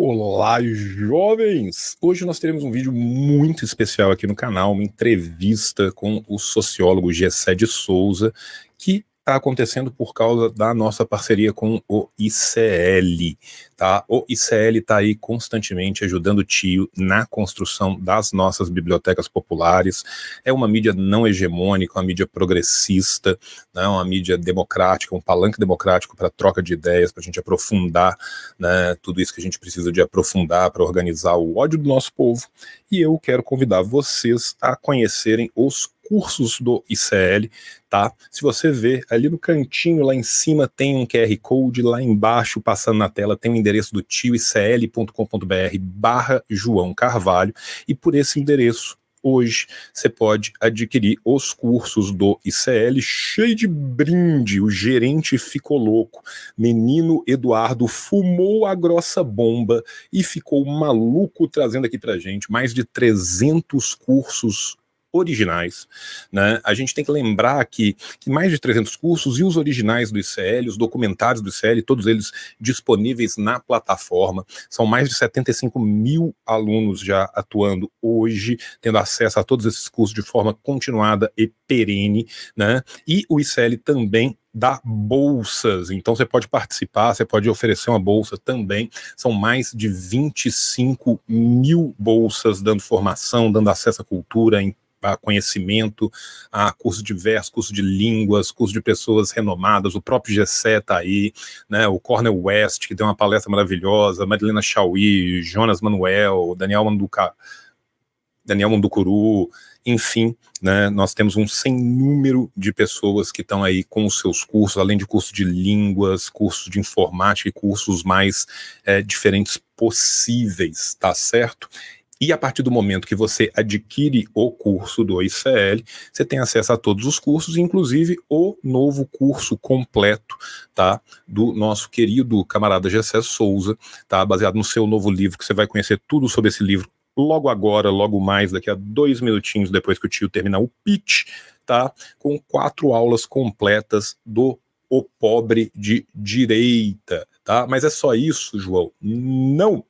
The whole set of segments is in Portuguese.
Olá, jovens! Hoje nós teremos um vídeo muito especial aqui no canal, uma entrevista com o sociólogo Gessé de Souza, que está acontecendo por causa da nossa parceria com o ICL, tá? O ICL está aí constantemente ajudando o tio na construção das nossas bibliotecas populares. É uma mídia não hegemônica, uma mídia progressista, né? Uma mídia democrática, um palanque democrático para troca de ideias, para a gente aprofundar, né, tudo isso que a gente precisa de aprofundar para organizar o ódio do nosso povo. E eu quero convidar vocês a conhecerem os cursos do ICL, tá? Se você ver ali no cantinho, lá em cima tem um QR Code, lá embaixo, passando na tela, tem o endereço do tio icl.com.br/João Carvalho, e por esse endereço, hoje você pode adquirir os cursos do ICL, cheio de brinde. O gerente ficou louco. Menino Eduardo fumou a grossa bomba e ficou maluco trazendo aqui pra gente mais de 300 cursos originais, né? A gente tem que lembrar que mais de 300 cursos e os originais do ICL, os documentários do ICL, todos eles disponíveis na plataforma. São mais de 75 mil alunos já atuando hoje, tendo acesso a todos esses cursos de forma continuada e perene, né? E o ICL também dá bolsas, então você pode participar, você pode oferecer uma bolsa também. São mais de 25 mil bolsas dando formação, dando acesso à cultura, a conhecimento, a cursos diversos, curso de línguas, curso de pessoas renomadas. O próprio Gessé está aí, né? O Cornel West, que deu uma palestra maravilhosa, Madalena Chauí, Jonas Manuel, Daniel Manducuru, enfim, né, nós temos um sem número de pessoas que estão aí com os seus cursos, além de curso de línguas, cursos de informática e cursos mais diferentes possíveis, tá certo? E a partir do momento que você adquire o curso do ICL, você tem acesso a todos os cursos, inclusive o novo curso completo, tá, do nosso querido camarada Gessé Souza, tá, baseado no seu novo livro, que você vai conhecer tudo sobre esse livro logo agora, logo mais, daqui a 2 minutinhos depois que o tio terminar o pitch, tá, com 4 aulas completas do O Pobre de Direita, tá? Mas é só isso, João? Não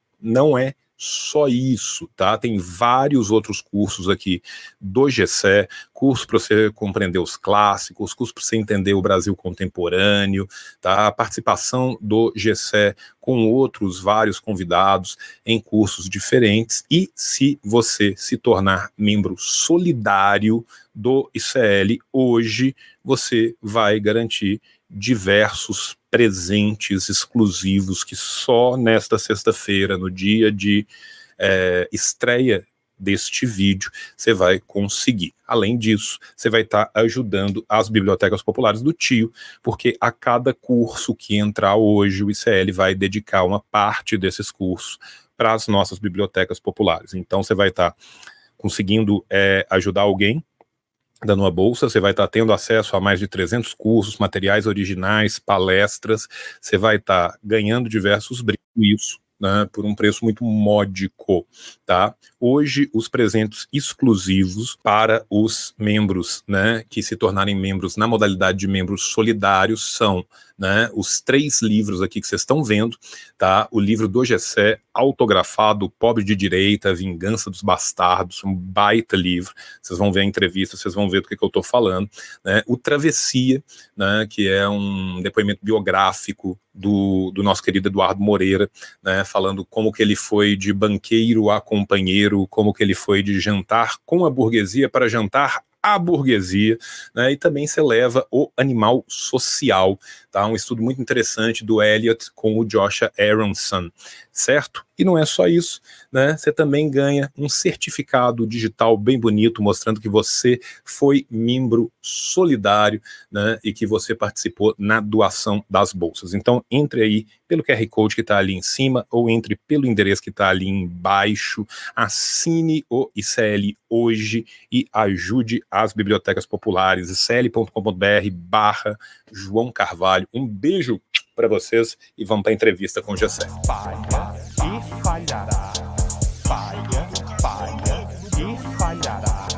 é só isso, tá? Tem vários outros cursos aqui do Gessé, curso para você compreender os clássicos, curso para você entender o Brasil contemporâneo, tá? A participação do Gessé com outros vários convidados em cursos diferentes. E se você se tornar membro solidário do ICL hoje, você vai garantir diversos presentes exclusivos que só nesta sexta-feira, no dia de estreia deste vídeo, você vai conseguir. Além disso, você vai estar ajudando as bibliotecas populares do tio, porque a cada curso que entrar hoje, o ICL vai dedicar uma parte desses cursos para as nossas bibliotecas populares. Então, você vai estar conseguindo ajudar alguém, dando uma bolsa, você vai estar tendo acesso a mais de 300 cursos, materiais originais, palestras, você vai estar ganhando diversos brindes, isso, né, por um preço muito módico, tá? Hoje, os presentes exclusivos para os membros, né, que se tornarem membros na modalidade de membros solidários são, né, os 3 livros aqui que vocês estão vendo, tá? O livro do Gessé, autografado, Pobre de Direita, Vingança dos Bastardos, um baita livro. Vocês vão ver a entrevista, vocês vão ver do que eu estou falando, né? O Travessia, né, que é um depoimento biográfico do nosso querido Eduardo Moreira, né, falando como que ele foi de banqueiro a companheiro, como que ele foi de jantar com a burguesia para jantar a burguesia, né, e também se leva o Animal Social, tá? Um estudo muito interessante do Eliot com o Joshua Aronson, certo? E não é só isso, né? Você também ganha um certificado digital bem bonito, mostrando que você foi membro solidário, né, e que você participou na doação das bolsas. Então, entre aí pelo QR Code que está ali em cima, ou entre pelo endereço que está ali embaixo, assine o ICL hoje e ajude as bibliotecas populares, icl.com.br/João Carvalho. Um beijo para vocês e vamos para a entrevista com o Gessé. Falha e falhará. Falha, falha e falhará.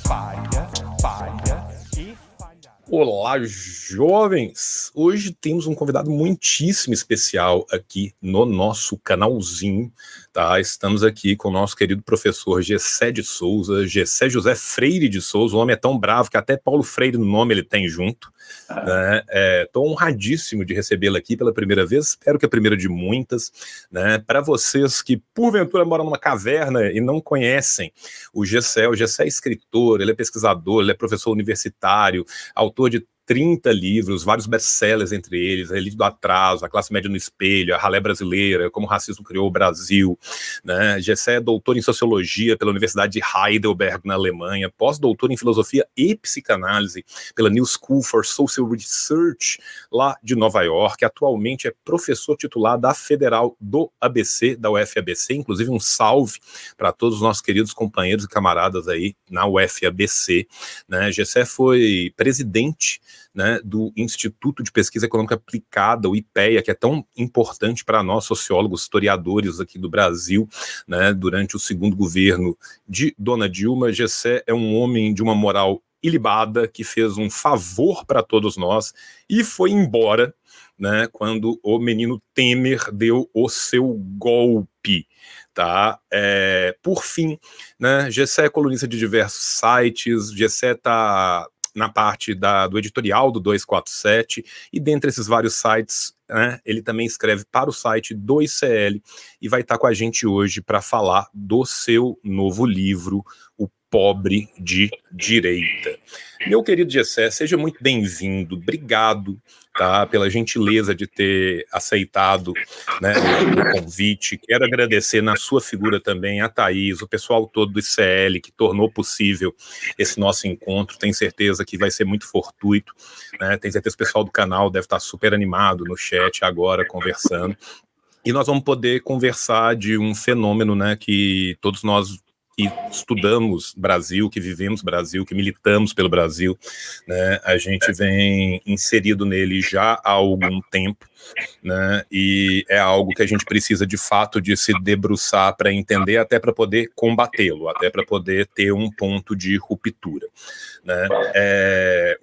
Falha, falha e falhará. Olá, jovens! hoje temos um convidado muitíssimo especial aqui no nosso canalzinho, tá? Estamos aqui com o nosso querido professor Gessé de Souza, Gessé José Freire de Souza. O homem é tão bravo que até Paulo Freire no nome ele tem junto, né? Estou honradíssimo de recebê-lo aqui pela primeira vez, espero que a primeira de muitas, né? Para vocês que porventura moram numa caverna e não conhecem o Gessé é escritor, ele é pesquisador, ele é professor universitário, autor de 30 livros, vários best-sellers entre eles, A Elite do Atraso, A Classe Média no Espelho, A Ralé Brasileira, Como o Racismo Criou o Brasil, né? Gessé é doutor em Sociologia pela Universidade de Heidelberg, na Alemanha, pós-doutor em Filosofia e Psicanálise pela New School for Social Research, lá de Nova York. Atualmente é professor titular da Federal do ABC, da UFABC, inclusive um salve para todos os nossos queridos companheiros e camaradas aí na UFABC, né? Gessé foi presidente, né, do Instituto de Pesquisa Econômica Aplicada, o IPEA, que é tão importante para nós, sociólogos, historiadores aqui do Brasil, né, durante o segundo governo de Dona Dilma. Gessé é um homem de uma moral ilibada, que fez um favor para todos nós e foi embora, né, quando o menino Temer deu o seu golpe. Tá? Por fim, né, Gessé é colunista de diversos sites, Gessé está na parte do editorial do 247, e dentre esses vários sites, né, ele também escreve para o site do ICL, e vai estar com a gente hoje para falar do seu novo livro, O Pobre de Direita. Meu querido Gessé, seja muito bem-vindo, obrigado, tá, pela gentileza de ter aceitado, né, o convite. Quero agradecer na sua figura também a Thaís, o pessoal todo do ICL, que tornou possível esse nosso encontro. Tenho certeza que vai ser muito fortuito, né? Tenho certeza que o pessoal do canal deve estar super animado no chat agora, conversando. E nós vamos poder conversar de um fenômeno, né, que todos nós que estudamos Brasil, que vivemos Brasil, que militamos pelo Brasil, né, a gente vem inserido nele já há algum tempo, né, e é algo que a gente precisa de fato de se debruçar para entender, até para poder combatê-lo, até para poder ter um ponto de ruptura, né.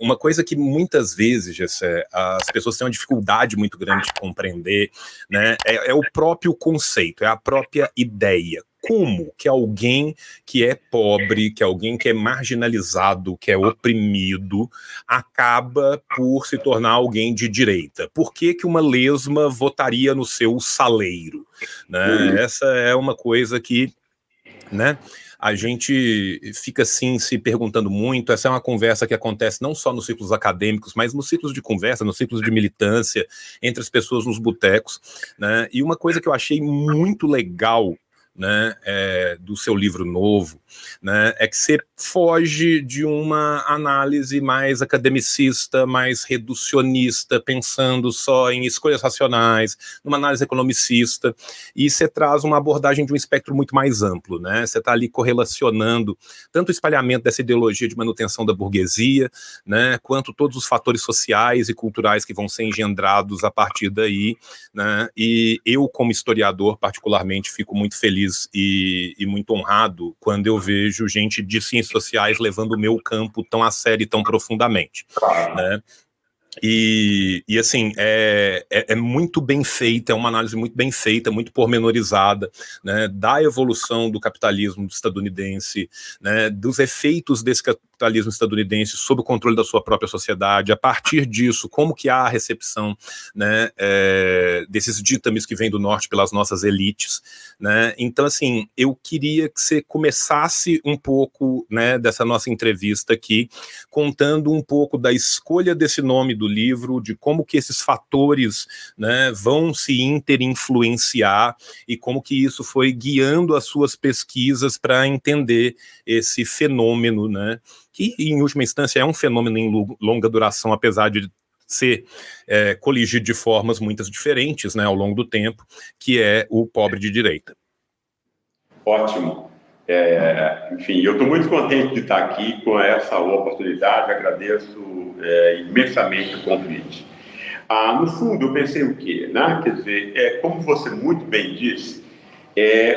Uma coisa que muitas vezes, Gessé, as pessoas têm uma dificuldade muito grande de compreender, né, é o próprio conceito, é a própria ideia. Como que alguém que é pobre, que alguém que é marginalizado, que é oprimido, acaba por se tornar alguém de direita? Por que que uma lesma votaria no seu saleiro, né? Essa é uma coisa que, né, a gente fica assim se perguntando muito. Essa é uma conversa que acontece não só nos ciclos acadêmicos, mas nos ciclos de conversa, nos ciclos de militância, entre as pessoas nos botecos, né? E uma coisa que eu achei muito legal, né, do seu livro novo, né, é que você foge de uma análise mais academicista, mais reducionista, pensando só em escolhas racionais, numa análise economicista, e você traz uma abordagem de um espectro muito mais amplo, né? Você está ali correlacionando tanto o espalhamento dessa ideologia de manutenção da burguesia, né, quanto todos os fatores sociais e culturais que vão ser engendrados a partir daí, né? E eu, como historiador, particularmente, fico muito feliz e muito honrado quando eu vejo gente de ciências sociais levando o meu campo tão a sério e tão profundamente, né? E assim, é muito bem feita, é uma análise muito bem feita, muito pormenorizada, né, da evolução do capitalismo estadunidense, né, dos efeitos desse capitalismo estadunidense sob o controle da sua própria sociedade. A partir disso, como que há a recepção, né, desses ditames que vêm do norte pelas nossas elites, né? Então, assim, eu queria que você começasse um pouco, né, dessa nossa entrevista aqui, contando um pouco da escolha desse nome do livro, de como que esses fatores, né, vão se interinfluenciar e como que isso foi guiando as suas pesquisas para entender esse fenômeno, né, que em última instância é um fenômeno em longa duração, apesar de ser coligido de formas muitas diferentes, né, ao longo do tempo, que é o pobre de direita. Ótimo. Enfim, eu estou muito contente de estar aqui com essa oportunidade, agradeço imensamente o convite. No fundo, eu pensei o quê? Né? Quer dizer, como você muito bem disse,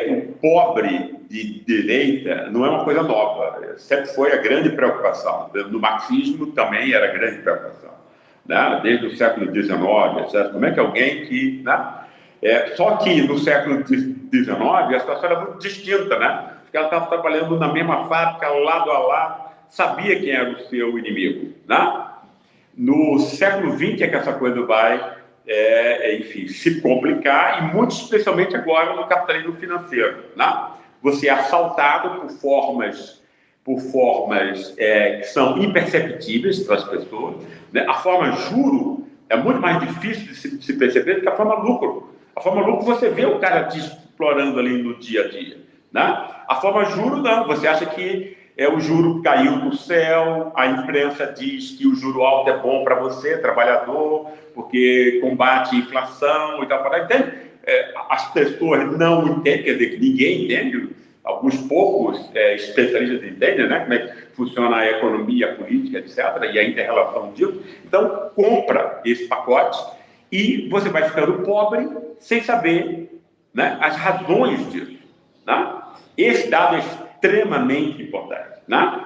o pobre de direita não é uma coisa nova, sempre foi a grande preocupação. No marxismo também era a grande preocupação. né? Desde o século XIX, etc. Como é que alguém que... Né? Só que no século XIX a situação era muito distinta, né? Porque ela estava trabalhando na mesma fábrica, lado a lado, sabia quem era o seu inimigo, né? No século XX é que essa coisa vai, enfim, se complicar, e muito especialmente agora no capitalismo financeiro, né? Você é assaltado por formas que são imperceptíveis para as pessoas, né? A forma juro é muito mais difícil de se perceber do que a forma lucro. A forma lucro você vê o cara te explorando ali no dia a dia, né? A forma juro não, você acha que o juro caiu do céu, a imprensa diz que o juro alto é bom para você, trabalhador, porque combate a inflação e tal. Entende? As pessoas não entendem, quer dizer, que ninguém entende, alguns poucos especialistas entendem, né, como é que funciona a economia, a política, etc., e a inter-relação disso. Então, compra esse pacote e você vai ficando pobre sem saber, né, as razões disso, né? Esse dado é extremamente importante, né?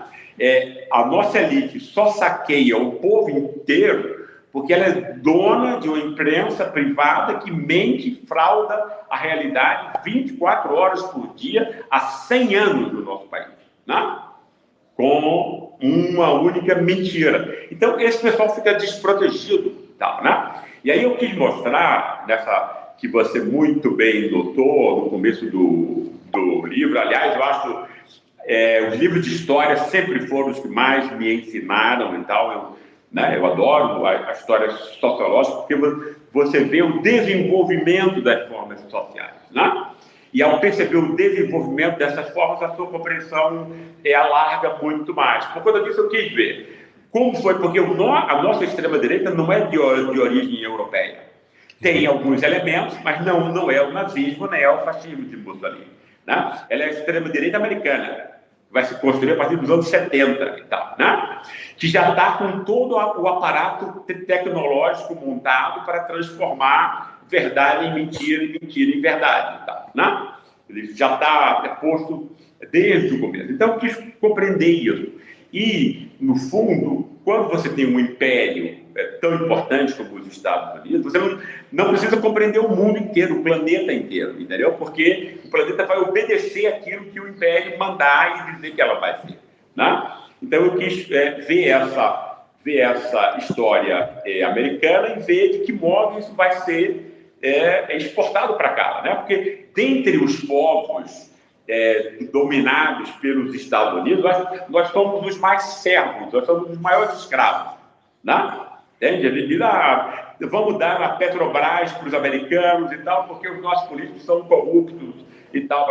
A nossa elite só saqueia o povo inteiro porque ela é dona de uma imprensa privada que mente, frauda a realidade 24 horas por dia há 100 anos no nosso país, né? Com uma única mentira. Então, esse pessoal fica desprotegido, tal, né? E aí eu quis mostrar, que você muito bem notou no começo do livro, aliás, eu acho os livros de história sempre foram os que mais me ensinaram e tal, eu adoro a história sociológica, porque você vê o desenvolvimento das formas sociais, né? E ao perceber o desenvolvimento dessas formas, a sua compreensão alarga muito mais. Por conta disso, eu quis ver como foi, porque a nossa extrema-direita não é de origem europeia. Tem alguns elementos, mas não é o nazismo, nem é o fascismo de Mussolini, né? Ela é a extrema-direita americana, vai se construir a partir dos anos 70 e tal, né? Que já está com todo o aparato tecnológico montado para transformar verdade em mentira e mentira em verdade e tal, né? Ele já está posto desde o começo. Então, eu quis compreender isso. E, no fundo, quando você tem um império tão importante como os Estados Unidos, você não precisa compreender o mundo inteiro, o planeta inteiro, entendeu? Porque o planeta vai obedecer aquilo que o império mandar e dizer que ela vai ser, né? Então, eu quis ver essa história americana e ver de que modo isso vai ser exportado para cá, né? Porque, dentre os povos dominados pelos Estados Unidos, nós somos os mais servos, nós somos os maiores escravos, né? Entende? Vamos dar a Petrobras para os americanos e tal, porque os nossos políticos são corruptos e tal,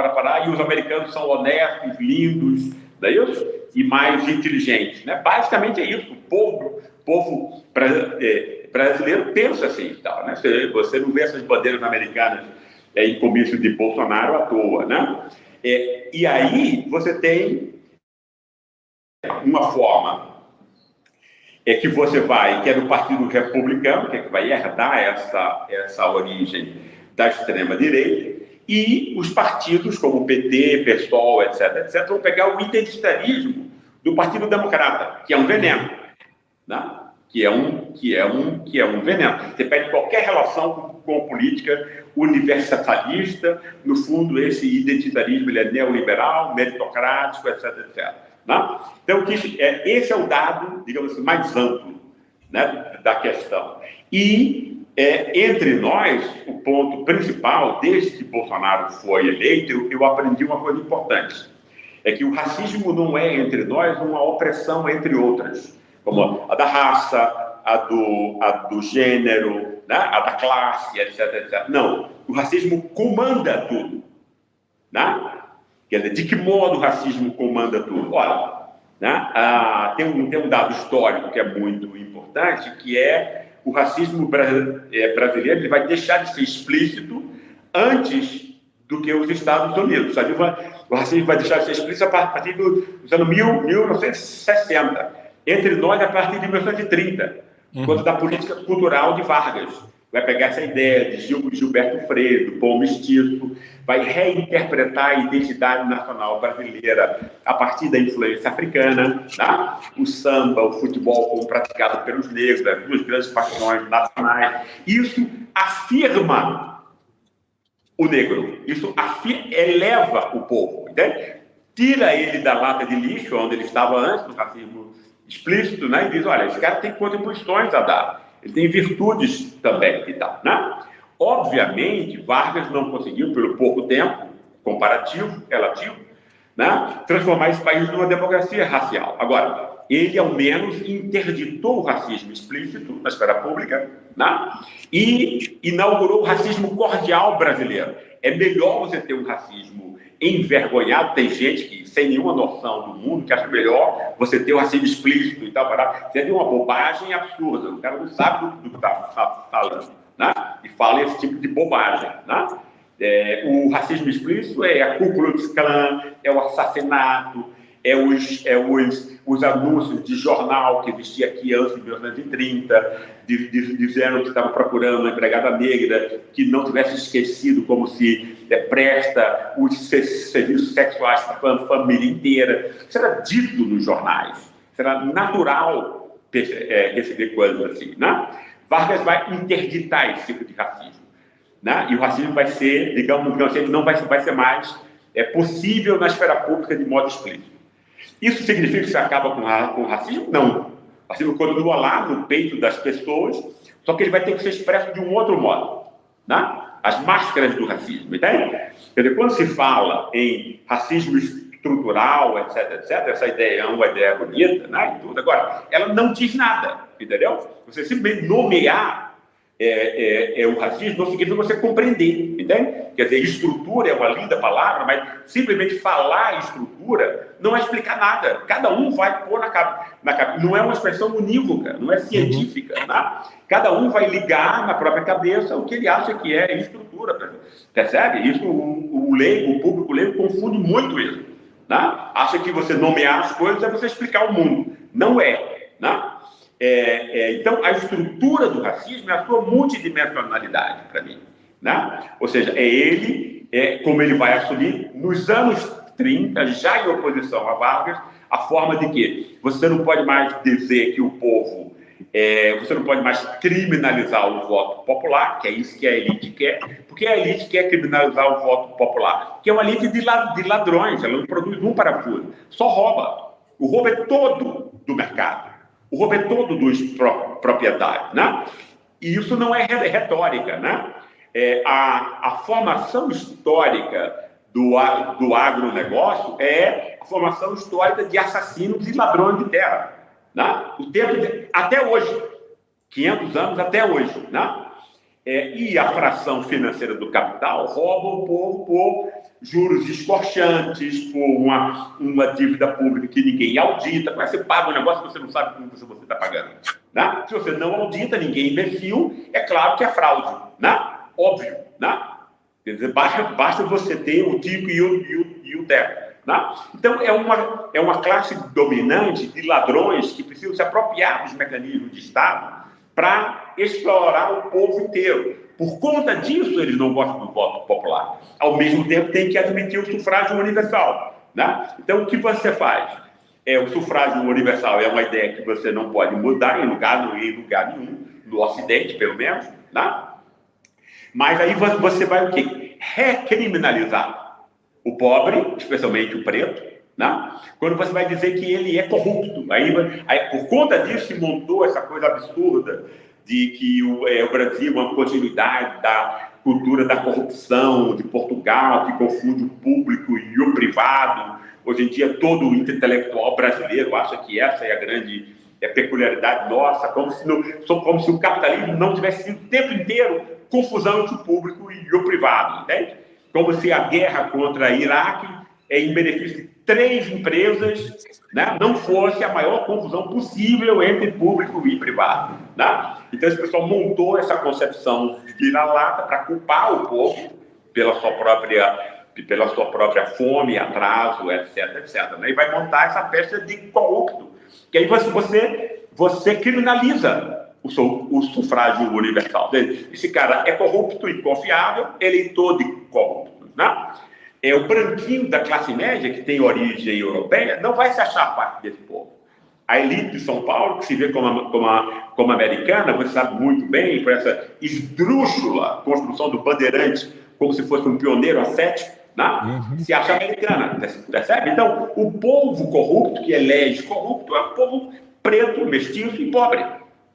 e os americanos são honestos, lindos, não é isso? E mais inteligentes, né? Basicamente é isso. O povo brasileiro pensa assim e tal, né? Você não vê essas bandeiras americanas em comício de Bolsonaro à toa, né? E aí você tem uma forma que você que é do Partido Republicano, que vai herdar essa origem da extrema-direita, e os partidos como o PT, PSOL, etc., vão pegar o identitarismo do Partido Democrata, que é um veneno, né? que é um veneno. Você perde qualquer relação com política universalista, no fundo, esse identitarismo ele é neoliberal, meritocrático, etc., etc. Né? Então, esse é o dado, digamos assim, mais amplo, né, da questão. E, entre nós, o ponto principal, desde que Bolsonaro foi eleito, eu aprendi uma coisa importante, é que o racismo não é, entre nós, uma opressão entre outras, como a da raça, a do gênero, né, a da classe, etc., etc. Não, o racismo comanda tudo, né? Quer dizer, de que modo o racismo comanda tudo? Olha, né, tem um dado histórico que é muito importante, que é o racismo brasileiro, ele vai deixar de ser explícito antes do que os Estados Unidos. O racismo vai deixar de ser explícito a partir dos anos 1960. Entre nós, a partir de 1930, quando da política cultural de Vargas, vai pegar essa ideia de Gilberto Freire, do pão mestiço, vai reinterpretar a identidade nacional brasileira a partir da influência africana, tá? O samba, o futebol como praticado pelos negros, as duas grandes paixões nacionais. Isso afirma o negro, isso eleva o povo, entende? Tira ele da lata de lixo, onde ele estava antes do racismo explícito, né? E diz, olha, esse cara tem contribuições a dar, ele tem virtudes também e tal, né? Obviamente, Vargas não conseguiu, pelo pouco tempo comparativo, relativo, né, transformar esse país numa democracia racial. Agora, ele, ao menos, interditou o racismo explícito na esfera pública, né, e inaugurou o racismo cordial brasileiro. É melhor você ter um racismo envergonhado. Tem gente que, sem nenhuma noção do mundo, que acha melhor você ter o racismo explícito e tal. Você tem uma bobagem absurda. O cara não sabe do que está falando, né? E fala esse tipo de bobagem, né? O racismo explícito é a Ku Klux Klan, é o assassinato, os anúncios de jornal que existia aqui antes de 1930, dizendo que estava procurando uma empregada negra que não tivesse esquecido como se presta os serviços sexuais para a família inteira. Isso era dito nos jornais. Isso era natural receber coisas assim, né? Vargas vai interditar esse tipo de racismo, né? E o racismo vai ser, digamos assim, não vai ser mais possível na esfera pública de modo explícito. Isso significa que se acaba com o racismo? não. O racismo continua lá no peito das pessoas, só que ele vai ter que ser expresso de um outro modo, né? As máscaras do racismo, entende? Quer dizer, quando se fala em racismo estrutural, etc., essa ideia é uma ideia bonita, né? E tudo. Agora, ela não diz nada, entendeu? Você simplesmente nomear o racismo não significa você compreender, entende? Quer dizer, estrutura é uma linda palavra, mas simplesmente falar estrutura não é explicar nada. Cada um vai pôr na cabeça. Não é uma expressão unívoca, não é científica, né? Cada um vai ligar na própria cabeça o que ele acha que é estrutura. Percebe? Isso o leigo, o público leigo, confunde muito isso, né? Acha que você nomear as coisas é você explicar o mundo. Não é, né? Então, a estrutura do racismo é a sua multidimensionalidade, para mim, né? Ou seja, como ele vai assumir nos anos 30, já em oposição a Vargas, a forma de que você não pode mais dizer que o povo, você não pode mais criminalizar o voto popular, que é isso que a elite quer, porque a elite quer criminalizar o voto popular, que é uma elite de ladrões, ela não produz um parafuso, só rouba. O roubo é todo do mercado. O roubo é todo dos proprietários, né? E isso não é retórica, né? A formação histórica do agronegócio é a formação histórica de assassinos e ladrões de terra, né? Até hoje, 500 anos até hoje, né? E a fração financeira do capital rouba o povo por juros escorchantes, por uma dívida pública que ninguém audita. Como é que você paga um negócio que você não sabe como você está pagando, né? Se você não audita, ninguém é imbecil, é claro que é fraude, né? Óbvio, né? Quer dizer, basta você ter o tico e o teco, né? Então, é uma classe dominante de ladrões que precisam se apropriar dos mecanismos de Estado para explorar o povo inteiro. Por conta disso, eles não gostam do voto popular. Ao mesmo tempo, tem que admitir o sufrágio universal, né? Então, o que você faz? O sufrágio universal é uma ideia que você não pode mudar em lugar nenhum, no Ocidente, pelo menos, né? Mas aí você vai o quê? Recriminalizar o pobre, especialmente o preto, né? Quando você vai dizer que ele é corrupto. Aí, por conta disso, se montou essa coisa absurda de que o Brasil é uma continuidade da cultura da corrupção de Portugal, que confunde o público e o privado. Hoje em dia, todo intelectual brasileiro acha que essa é a grande peculiaridade nossa, como se o capitalismo não tivesse sido o tempo inteiro confusão entre o público e o privado, entende? Como se a guerra contra Iraque, em benefício de 3 empresas, né, não fosse a maior confusão possível entre público e privado, né? Então, esse pessoal montou essa concepção de vira-lata para culpar o povo pela sua própria fome, atraso, etc., né? E vai montar essa peça de corrupto, que aí você criminaliza o sufrágio universal. Esse cara é corrupto e confiável, eleitor de corruptos, né? O branquinho da classe média, que tem origem europeia, não vai se achar parte desse povo. A elite de São Paulo, que se vê como americana, você sabe muito bem, por essa esdrúxula construção do Bandeirantes, como se fosse um pioneiro ascético, né? Se acha americana, percebe? Então, o povo corrupto, que elege corrupto, é um povo preto, mestiço e pobre,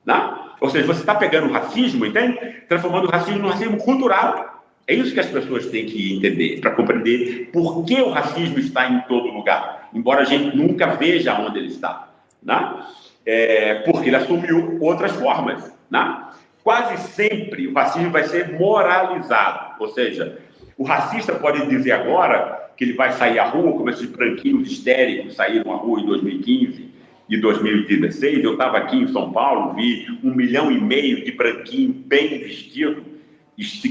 né? Ou seja, você está pegando o racismo, entende? Transformando o racismo num racismo cultural. É isso que as pessoas têm que entender, para compreender por que o racismo está em todo lugar, embora a gente nunca veja onde ele está, né? Porque ele assumiu outras formas, né? Quase sempre o racismo vai ser moralizado, ou seja, o racista pode dizer agora que ele vai sair à rua, como esses branquinhos histéricos saíram à rua em 2015 e 2016. Eu estava aqui em São Paulo, vi 1,5 milhão de branquinhos bem vestidos,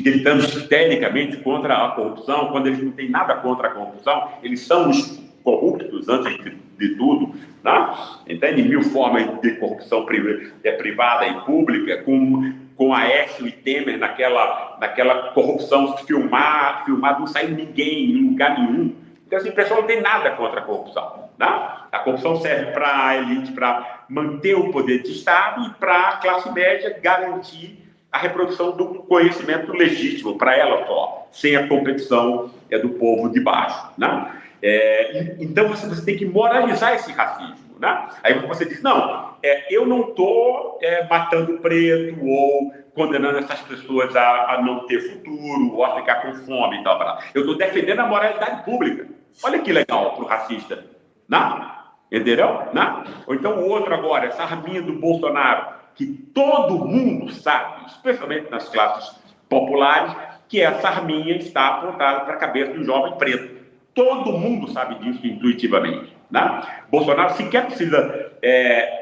gritando histericamente contra a corrupção, quando eles não têm nada contra a corrupção, eles são os corruptos antes de tudo, né? Entende? 1000 formas de corrupção privada e pública, com Aécio e Temer naquela corrupção filmar, não saiu ninguém em lugar nenhum. Então, assim, o pessoal não tem nada contra a corrupção, né? A corrupção serve para a elite, para manter o poder de Estado, e para a classe média garantir a reprodução do conhecimento legítimo para ela só, sem a competição do povo de baixo, né? Então você tem que moralizar esse racismo, né? Aí você diz, não, eu não estou matando preto ou condenando essas pessoas a não ter futuro ou a ficar com fome e tal. Eu estou defendendo a moralidade pública. Olha que legal para o racista, né? Entendeu? Né? Ou então o outro agora, essa arminha do Bolsonaro, que todo mundo sabe, especialmente nas classes populares, que essa arminha está apontada para a cabeça do jovem preto. Todo mundo sabe disso intuitivamente, né? Bolsonaro sequer precisa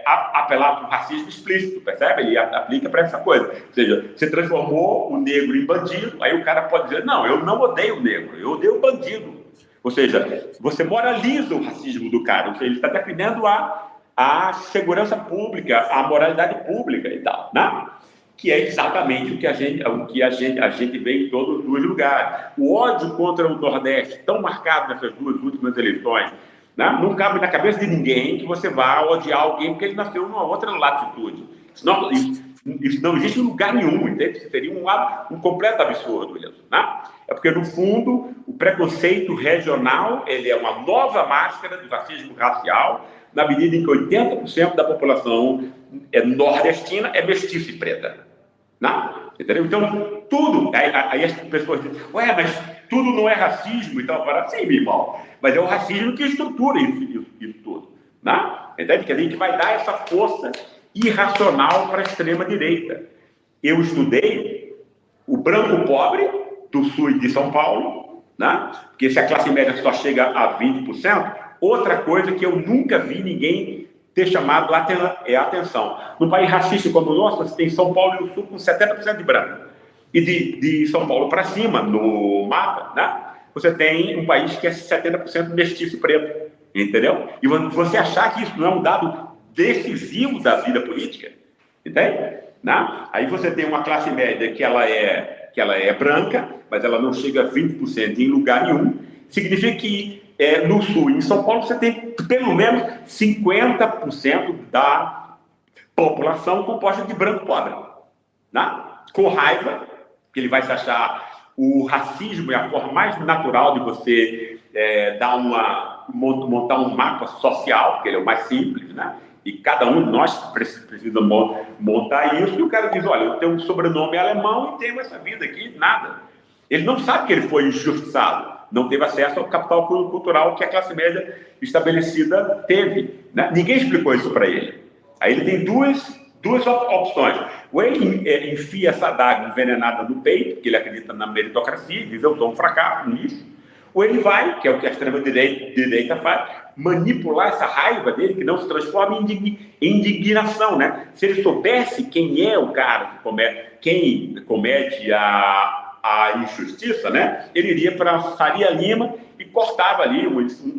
apelar para o racismo explícito, percebe? Ele aplica para essa coisa. Ou seja, você transformou o negro em bandido, aí o cara pode dizer, não, eu não odeio o negro, eu odeio o bandido. Ou seja, você moraliza o racismo do cara, ou seja, ele está defendendo a segurança pública, a moralidade pública e tal, né? Que é exatamente o que a gente vê em todos os lugares. O ódio contra o Nordeste, tão marcado nessas 2 últimas eleições, né? Não cabe na cabeça de ninguém que você vá odiar alguém porque ele nasceu numa outra latitude. Isso não existe em lugar nenhum, entende? Isso seria um completo absurdo isso, né? É porque, no fundo, o preconceito regional ele é uma nova máscara do racismo racial, na medida em que 80% da população nordestina é mestiça e preta. Não, entendeu? Então, tudo. Aí as pessoas dizem, ué, mas tudo não é racismo e tal. Sim, meu irmão, mas é o racismo que estrutura isso tudo. Não? Entende? Que a gente vai dar essa força irracional para a extrema-direita. Eu estudei o branco pobre do sul de São Paulo, né? Porque se a classe média só chega a 20%, outra coisa que eu nunca vi ninguém ter chamado a atenção. Num país racista como o nosso, você tem São Paulo e o Sul com 70% de branco. E de São Paulo para cima, no mapa, né? Você tem um país que é 70% mestiço e preto. Entendeu? E você achar que isso não é um dado decisivo da vida política, entende? Né? Aí você tem uma classe média que ela é branca, mas ela não chega a 20% em lugar nenhum. Significa que no Sul e em São Paulo você tem pelo menos 50% da população composta de branco pobre, né? Com raiva, que ele vai se achar o racismo é a forma mais natural de você montar um mapa social, porque ele é o mais simples, né? E cada um de nós precisa montar isso, e o cara diz, olha, eu tenho um sobrenome alemão e tenho essa vida aqui, nada. Ele não sabe que ele foi injustiçado, não teve acesso ao capital cultural que a classe média estabelecida teve, né? Ninguém explicou isso para ele. Aí ele tem duas opções. Ou ele enfia essa adaga envenenada no peito, porque ele acredita na meritocracia, diz, eu sou um fracasso nisso. Ou ele vai, que é o que a extrema-direita faz, manipular essa raiva dele, que não se transforma em indignação, né? Se ele soubesse quem é o cara quem comete a injustiça, né? Ele iria para a Faria Lima e cortava ali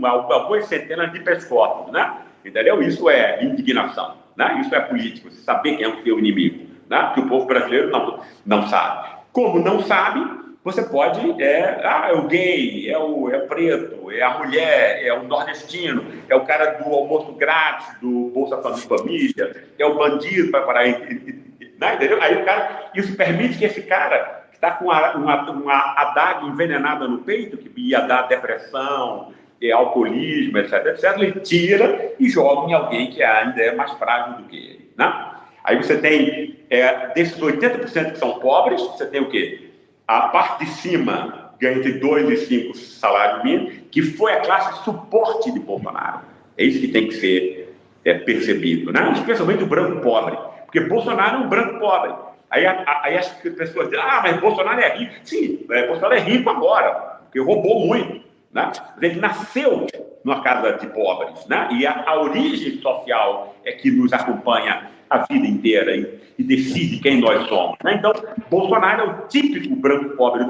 algumas centenas de pescoços, né? Entendeu? Isso é indignação. né? Isso é política, você saber quem é o seu inimigo, né? Que o povo brasileiro não sabe. Como não sabe, você pode, é o gay, é o preto, é a mulher, é o nordestino, é o cara do almoço grátis, do Bolsa Família, é o bandido para parar, né? Entendeu? Aí o cara, isso permite que esse cara está com uma adaga envenenada no peito, que ia dar depressão, alcoolismo, etc., ele tira e joga em alguém que ainda é mais frágil do que ele, né? Aí você tem, desses 80% que são pobres, você tem o quê? A parte de cima ganha entre 2 e 5 salários mínimos, que foi a classe de suporte de Bolsonaro. É isso que tem que ser percebido, né? Especialmente o branco pobre, porque Bolsonaro é um branco pobre. Aí as pessoas dizem, mas Bolsonaro é rico. Sim, Bolsonaro é rico agora, porque roubou muito, né? Mas ele nasceu numa casa de pobres, né? E a origem social é que nos acompanha a vida inteira e decide quem nós somos, né? Então, Bolsonaro é o típico branco pobre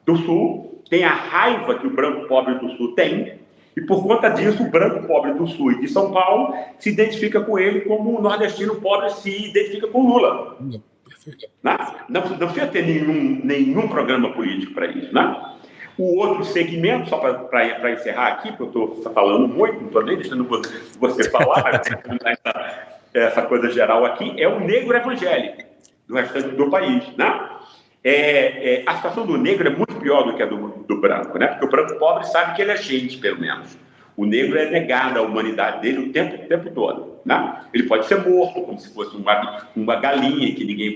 do Sul, tem a raiva que o branco pobre do Sul tem, e por conta disso, o branco pobre do Sul e de São Paulo se identifica com ele como o nordestino pobre se identifica com Lula. Não precisa ter nenhum programa político para isso, né? O outro segmento, só para encerrar aqui, porque eu estou falando muito, não estou nem deixando você falar, mas essa coisa geral aqui, é o negro evangélico do restante do país, né? A situação do negro é muito pior do que a do branco, né? Porque o branco pobre sabe que ele é gente, pelo menos. O negro é negado a humanidade dele o tempo todo, né? Ele pode ser morto, como se fosse uma galinha que ninguém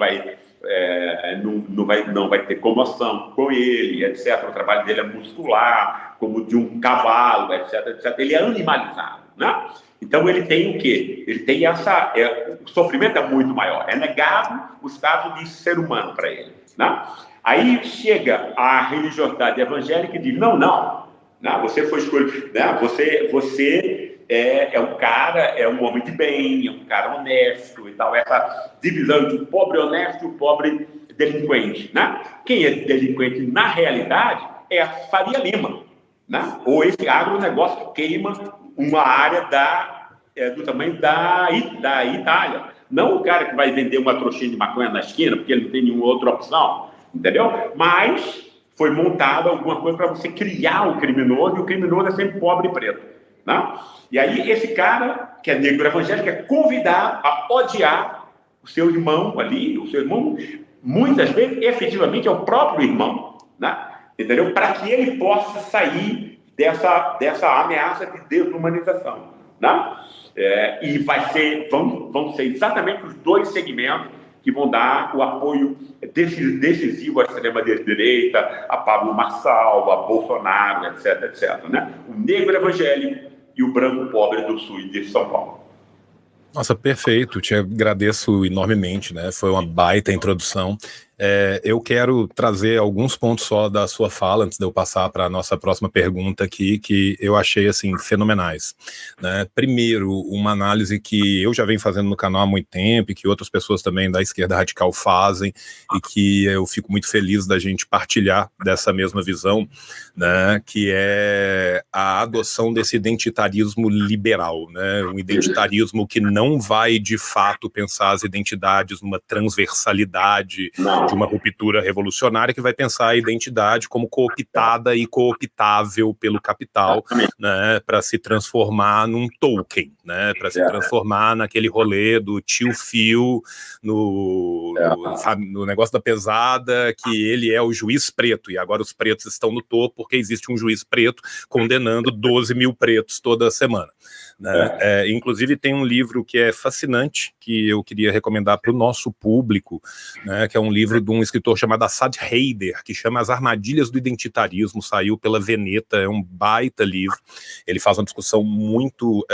não vai ter comoção com ele, etc. O trabalho dele é muscular, como de um cavalo, etc. Ele é animalizado, né? Então ele tem o quê? Ele tem o sofrimento é muito maior. É negado o estado de ser humano para ele, né? Aí chega a religiosidade evangélica e diz, não, você foi escolhido, né? Você é um cara, é um homem de bem, é um cara honesto e tal. Essa divisão de pobre honesto e o pobre delinquente, né? Quem é delinquente na realidade é a Faria Lima, né? Ou esse agronegócio que queima uma área do tamanho da Itália. Não o cara que vai vender uma trouxinha de maconha na esquina, porque ele não tem nenhuma outra opção, entendeu? Mas foi montada alguma coisa para você criar o criminoso, e o criminoso é sempre pobre e preto, né? E aí esse cara, que é negro evangélico, é convidado a odiar o seu irmão ali, o seu irmão, muitas vezes, efetivamente, é o próprio irmão, né? Entendeu? Para que ele possa sair dessa ameaça de desumanização, né? E vão ser exatamente os dois segmentos que vão dar o apoio decisivo à extrema-direita, a Pablo Marçal, a Bolsonaro, etc., né? O negro evangélico e o branco pobre do Sul e de São Paulo. Nossa, perfeito, te agradeço enormemente, né? Foi uma baita introdução. Eu quero trazer alguns pontos só da sua fala, antes de eu passar para a nossa próxima pergunta aqui, que eu achei, assim, fenomenais, né? Primeiro, uma análise que eu já venho fazendo no canal há muito tempo, e que outras pessoas também da esquerda radical fazem, e que eu fico muito feliz da gente partilhar dessa mesma visão, né? Que é a adoção desse identitarismo liberal, né? Um identitarismo que não vai, de fato, pensar as identidades numa transversalidade, de uma ruptura revolucionária, que vai pensar a identidade como cooptada e cooptável pelo capital, né, para se transformar num token, né, para se transformar naquele rolê do tio Phil no negócio da pesada, que ele é o juiz preto, e agora os pretos estão no topo porque existe um juiz preto condenando 12 mil pretos toda semana, né? Inclusive tem um livro que é fascinante, que eu queria recomendar para o nosso público, né, que é um livro de um escritor chamado Assad Haider, que chama As Armadilhas do Identitarismo, saiu pela Veneta, é um baita livro. Ele faz uma discussão muito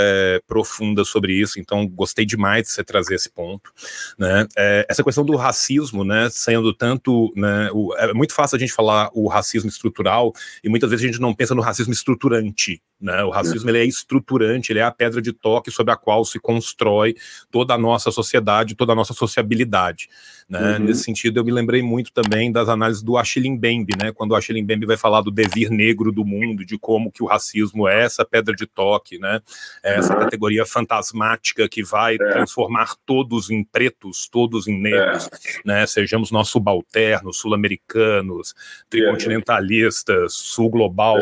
profunda sobre isso, então gostei demais de você trazer esse ponto, né? Essa questão do racismo, né, sendo tanto, né, é muito fácil a gente falar o racismo estrutural, e muitas vezes a gente não pensa no racismo estruturante, né? O racismo ele é estruturante, ele é a pedra de toque sobre a qual se constrói toda a nossa sociedade, toda a nossa sociabilidade, né? Nesse sentido, eu me lembrei muito também das análises do Achille Mbembe, né? Quando o Achille Mbembe vai falar do devir negro do mundo, de como que o racismo é essa pedra de toque, né? É essa categoria fantasmática que vai transformar todos em pretos, todos em negros, né? Sejamos nós subalternos, sul-americanos, tricontinentalistas, sul-global,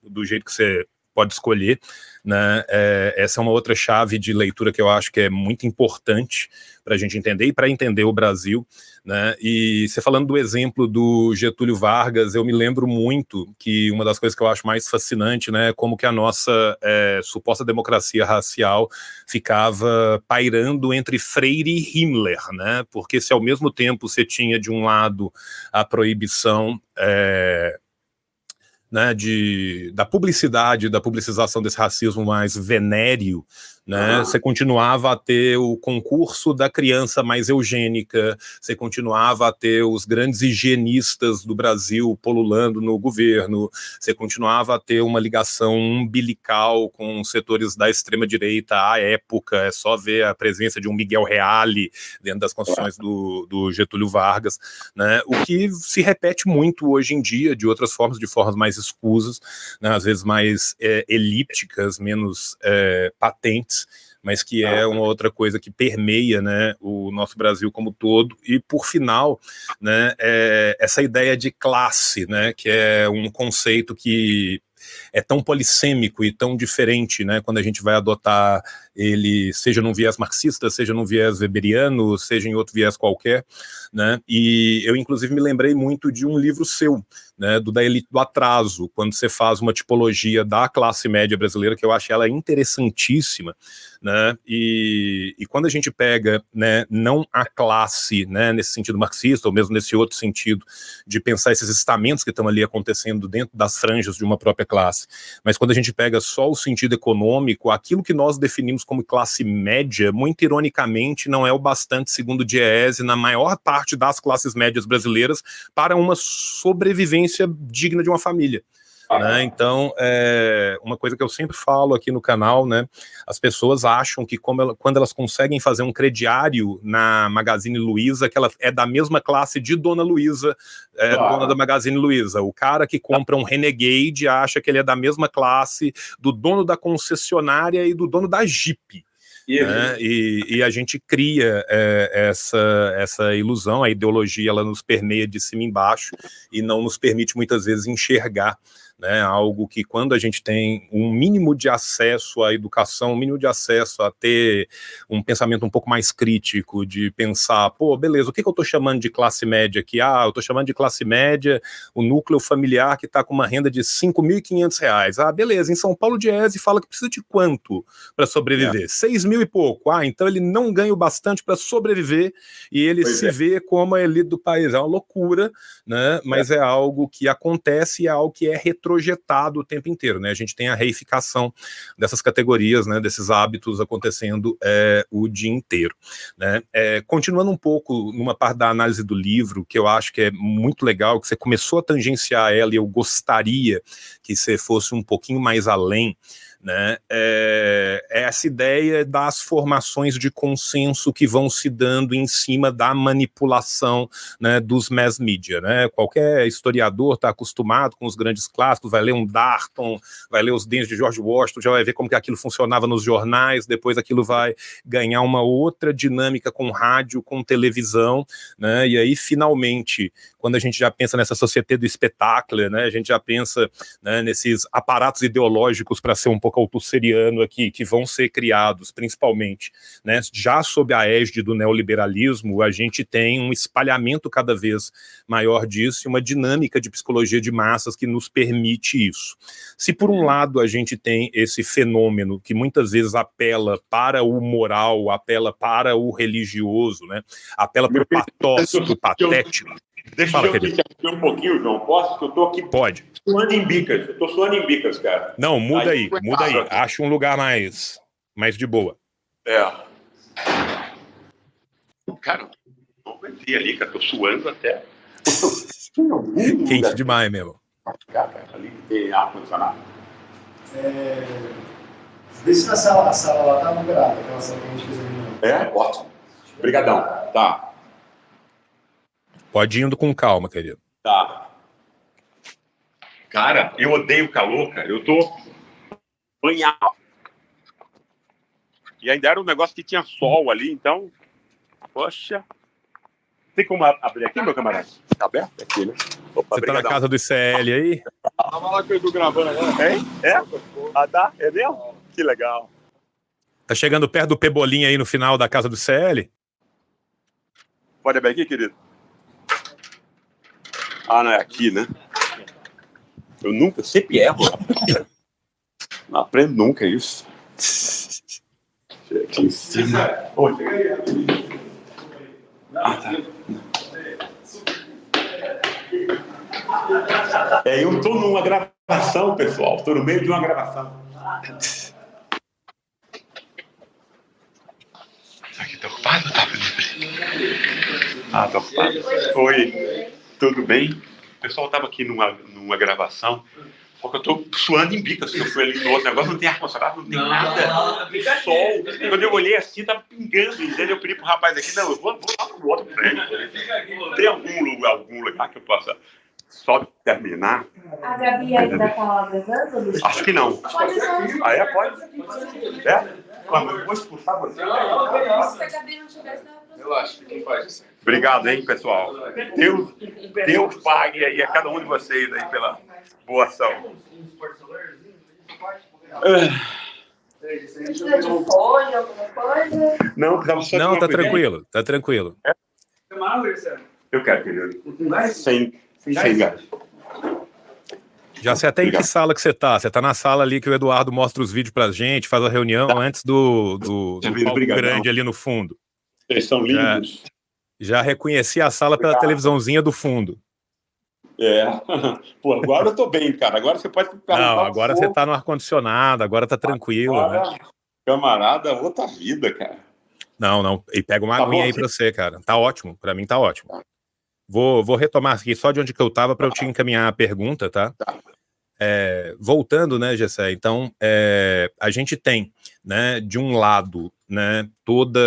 do jeito que você pode escolher, né? Essa é uma outra chave de leitura que eu acho que é muito importante para a gente entender e para entender o Brasil, né? E você falando do exemplo do Getúlio Vargas, eu me lembro muito que uma das coisas que eu acho mais fascinante, né, é como que a nossa suposta democracia racial ficava pairando entre Freire e Himmler, né? Porque se ao mesmo tempo você tinha de um lado a proibição né, da publicidade, da publicização desse racismo mais venéreo, né, você continuava a ter o concurso da criança mais eugênica, você continuava a ter os grandes higienistas do Brasil polulando no governo, você continuava a ter uma ligação umbilical com setores da extrema-direita à época, é só ver a presença de um Miguel Reale dentro das construções do Getúlio Vargas, né, o que se repete muito hoje em dia, de outras formas, de formas mais escusas, né, às vezes mais elípticas, menos patentes, mas que é uma outra coisa que permeia, né, o nosso Brasil como todo. E, por final, né, essa ideia de classe, né, que é um conceito que é tão polissêmico e tão diferente, né, quando a gente vai adotar ele, seja num viés marxista, seja num viés weberiano, seja em outro viés qualquer, né, e eu inclusive me lembrei muito de um livro seu, né, da Elite do Atraso, quando você faz uma tipologia da classe média brasileira, que eu acho ela interessantíssima, né, e quando a gente pega, né, não a classe, né, nesse sentido marxista, ou mesmo nesse outro sentido, de pensar esses estamentos que estão ali acontecendo dentro das franjas de uma própria classe, mas quando a gente pega só o sentido econômico, aquilo que nós definimos como classe média, muito ironicamente, não é o bastante, segundo o Diese, na maior parte das classes médias brasileiras, para uma sobrevivência digna de uma família. Né? Então, uma coisa que eu sempre falo aqui no canal, né, as pessoas acham que quando elas conseguem fazer um crediário na Magazine Luiza, que ela é da mesma classe de Dona Luiza, dona da Magazine Luiza. O cara que compra um Renegade acha que ele é da mesma classe do dono da concessionária e do dono da Jeep. Né? E a gente cria essa ilusão, a ideologia ela nos permeia de cima embaixo e não nos permite muitas vezes enxergar, né, algo que quando a gente tem um mínimo de acesso à educação, um mínimo de acesso a ter um pensamento um pouco mais crítico, de pensar, pô, beleza, o que eu estou chamando de classe média aqui? Eu estou chamando de classe média o núcleo familiar que está com uma renda de R$5.500. Beleza, em São Paulo Diese fala que precisa de quanto para sobreviver? 6 mil e pouco. Então ele não ganha o bastante para sobreviver e ele vê como a elite do país. É uma loucura, né? Mas é algo que acontece e é algo que é retrojetado o tempo inteiro, né? A gente tem a reificação dessas categorias, né, desses hábitos acontecendo o dia inteiro, né? Continuando um pouco numa parte da análise do livro, que eu acho que é muito legal, que você começou a tangenciar ela e eu gostaria que você fosse um pouquinho mais além, né, essa ideia das formações de consenso que vão se dando em cima da manipulação, né, dos mass media, né? Qualquer historiador está acostumado com os grandes clássicos, vai ler um Darton, vai ler os Dentes de George Washington, já vai ver como que aquilo funcionava nos jornais, depois aquilo vai ganhar uma outra dinâmica com rádio, com televisão, né? E aí finalmente, quando a gente já pensa nessa sociedade do espetáculo, né, a gente já pensa, né, nesses aparatos ideológicos, para ser um pouco altusseriano aqui, que vão ser criados principalmente, né, já sob a égide do neoliberalismo, a gente tem um espalhamento cada vez maior disso e uma dinâmica de psicologia de massas que nos permite isso. Se por um lado a gente tem esse fenômeno que muitas vezes apela para o moral, apela para o religioso, né, apela para o patótico, patético. Deixa eu te interromper um pouquinho, João. Posso? Que eu tô aqui. Pode. Suando em bicas. Eu tô suando em bicas, cara. Não, muda aí. Acha um lugar mais de boa. Cara, não aguentei ali, cara. Tô suando até. Quente demais mesmo. Cara, ali tem ar-condicionado. Vê se a sala lá tá numerada, aquela sala que a gente fez ali. Ótimo. Obrigadão. Tá. Pode ir indo com calma, querido. Tá. Cara, eu odeio calor, cara. Eu tô banhado. E ainda era um negócio que tinha sol ali, então... Poxa... Tem como abrir aqui, meu camarada? Tá aberto? Aqui, né? Opa, Você tá na casa do ICL aí? Tava lá que eu tô gravando agora. Hein? Tá? É mesmo? Que legal. Tá chegando perto do Pebolim aí no final da casa do ICL? Pode abrir aqui, querido? Não é aqui, né? Eu sempre erro. Não aprendo nunca isso. Chega aqui em cima. Oi. Tá. Eu tô numa gravação, pessoal. Tô no meio de uma gravação. Aqui tá ocupado, tá, Felipe? Tá ocupado. Oi, tudo bem? O pessoal tava aqui numa gravação. Só que eu tô suando em bica, assim, eu fui ali no outro negócio, não tem ar-condicionado, não tem nada. Sol. Quando eu olhei assim, tava pingando, entendeu? Eu pedi pro rapaz aqui, não, eu vou lá pro outro prédio. Tem algum lugar que eu possa só terminar? A Gabi ainda tá lá gravando? Acho que não. Pode ser. Pode? Eu vou expulsar você. Se a Gabi não tivesse, Eu acho que quem faz isso. Obrigado, hein, pessoal. Deus pague aí a cada um de vocês aí pela boa ação. precisa de folha, alguma coisa? Não, precisava só de Não, uma tá coisa. tranquilo, tá tranquilo. Eu quero, querido. Sem gás. Já sei até em que sala que você tá. Você tá na sala ali que o Eduardo mostra os vídeos pra gente, faz a reunião antes do palco grande ali no fundo. Vocês são lindos. Já reconheci a sala pela televisãozinha do fundo. Pô, agora eu tô bem, cara. Agora você pode perguntar. Não, agora você tá no ar-condicionado, agora tá tranquilo. Agora, né? Camarada, outra vida, cara. Não. E pega uma aguinha aí pra você, cara. Tá ótimo, pra mim tá ótimo. Vou retomar aqui só de onde que eu tava pra eu te encaminhar a pergunta, tá? Voltando, né, Gessé? Então, a gente tem, né, de um lado, né, toda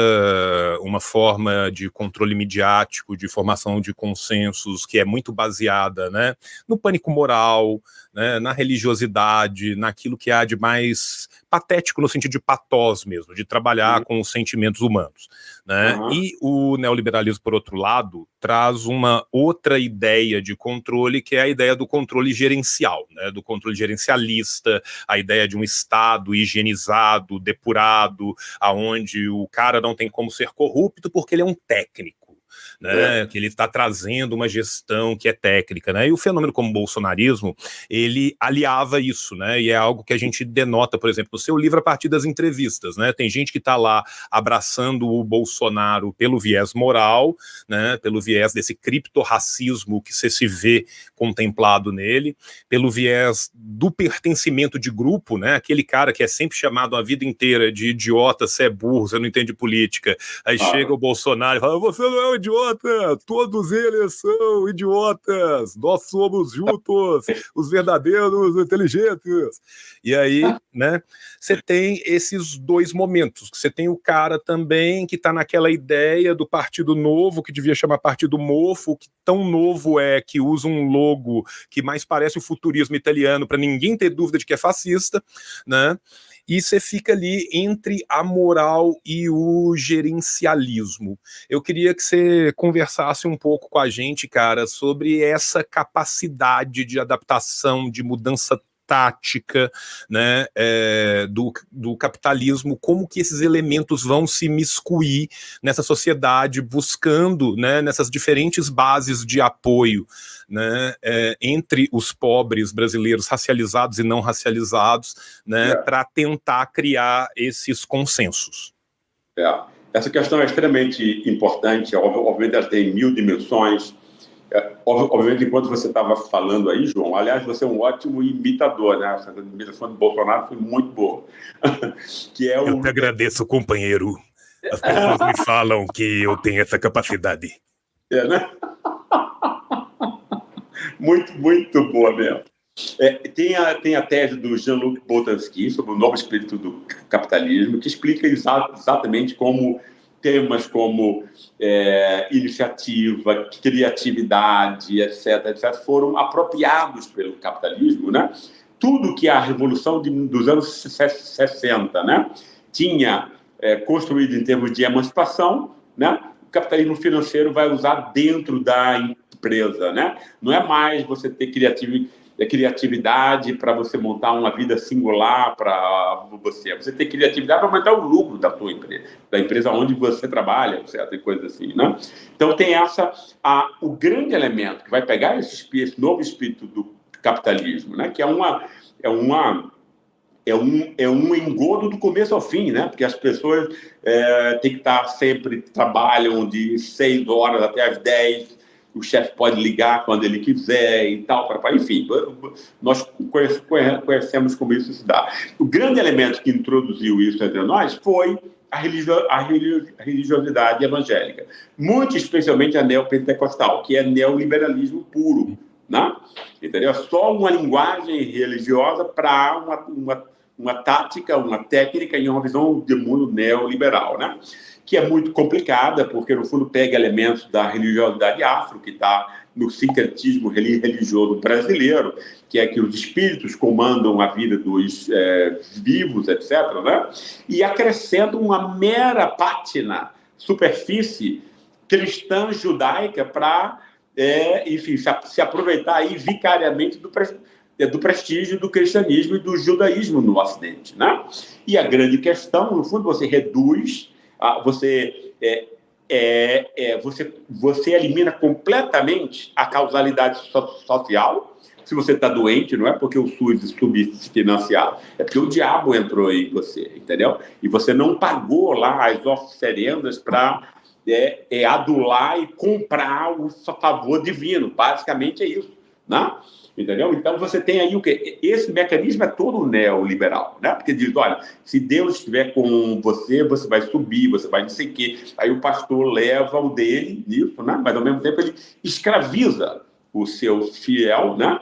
uma forma de controle midiático, de formação de consensos que é muito baseada, né, no pânico moral, né, na religiosidade, naquilo que há de mais patético no sentido de patós mesmo, de trabalhar com os sentimentos humanos, né? E o neoliberalismo, por outro lado, traz uma outra ideia de controle, que é a ideia do controle gerencial, né, do controle gerencialista, a ideia de um Estado higienizado, depurado, aonde o cara não tem como ser corrupto porque ele é um técnico, né, que ele está trazendo uma gestão que é técnica, né, e o fenômeno como o bolsonarismo, ele aliava isso, né, e é algo que a gente denota, por exemplo, no seu livro a partir das entrevistas, né, tem gente que está lá abraçando o Bolsonaro pelo viés moral, né, pelo viés desse criptorracismo que você se vê contemplado nele, pelo viés do pertencimento de grupo, né, aquele cara que é sempre chamado a vida inteira de idiota, você é burro, você não entende política, aí chega o Bolsonaro e fala, você não é um idiota, todos eles são idiotas, nós somos juntos os verdadeiros inteligentes. E aí, né, você tem esses dois momentos, você tem o cara também que tá naquela ideia do Partido Novo, que devia chamar Partido Mofo, que tão novo é que usa um logo que mais parece o futurismo italiano, para ninguém ter dúvida de que é fascista, né? E você fica ali entre a moral e o gerencialismo. Eu queria que você conversasse um pouco com a gente, cara, sobre essa capacidade de adaptação, de mudança tática, né, do capitalismo, como que esses elementos vão se miscuir nessa sociedade, buscando, né, nessas diferentes bases de apoio, né, entre os pobres brasileiros racializados e não racializados, né, para tentar criar esses consensos. Essa questão é extremamente importante, obviamente ela tem 1000 dimensões. Obviamente, enquanto você estava falando aí, João, aliás, você é um ótimo imitador, né? Essa imitação do Bolsonaro foi muito boa. Eu te agradeço, companheiro. As pessoas me falam que eu tenho essa capacidade. Né? Muito, muito boa mesmo. Tem a tese do Jean-Luc Boltanski sobre o novo espírito do capitalismo, que explica exatamente como temas como iniciativa, criatividade, etc., foram apropriados pelo capitalismo, né? Tudo que a Revolução dos anos 60, né, tinha construído em termos de emancipação, né, o capitalismo financeiro vai usar dentro da empresa, né? Não é mais você ter criatividade para você montar uma vida singular para você. Você tem criatividade para aumentar o lucro da tua empresa, da empresa onde você trabalha, etc., e coisas assim, né? Então tem o grande elemento que vai pegar esse novo espírito do capitalismo, né? Que é um engodo do começo ao fim, né? Porque as pessoas têm que estar sempre, trabalham de 6 horas até as 10, o chefe pode ligar quando ele quiser e tal, enfim, nós conhecemos como isso se dá. O grande elemento que introduziu isso entre nós foi a religiosidade evangélica, muito especialmente a neopentecostal, que é neoliberalismo puro, né? Entendeu? Só uma linguagem religiosa para uma tática, uma técnica e uma visão de mundo neoliberal, né? Que é muito complicada, porque, no fundo, pega elementos da religiosidade afro, que está no sincretismo religioso brasileiro, que é que os espíritos comandam a vida dos vivos, etc., né? E acrescenta uma mera pátina, superfície cristã judaica para, enfim, se aproveitar aí vicariamente do prestígio do cristianismo e do judaísmo no Ocidente, né? E a grande questão, no fundo, você reduz... Você elimina completamente a causalidade social. Se você está doente, não é porque o SUS é subfinanciado, é porque o diabo entrou em você, entendeu? E você não pagou lá as oferendas para adular e comprar o favor divino. Basicamente é isso, né? Entendeu? Então, você tem aí o quê? Esse mecanismo é todo neoliberal, né? Porque diz, olha, se Deus estiver com você, você vai subir, você vai não sei o quê. Aí o pastor leva o dele nisso, né? Mas, ao mesmo tempo, ele escraviza o seu fiel, né?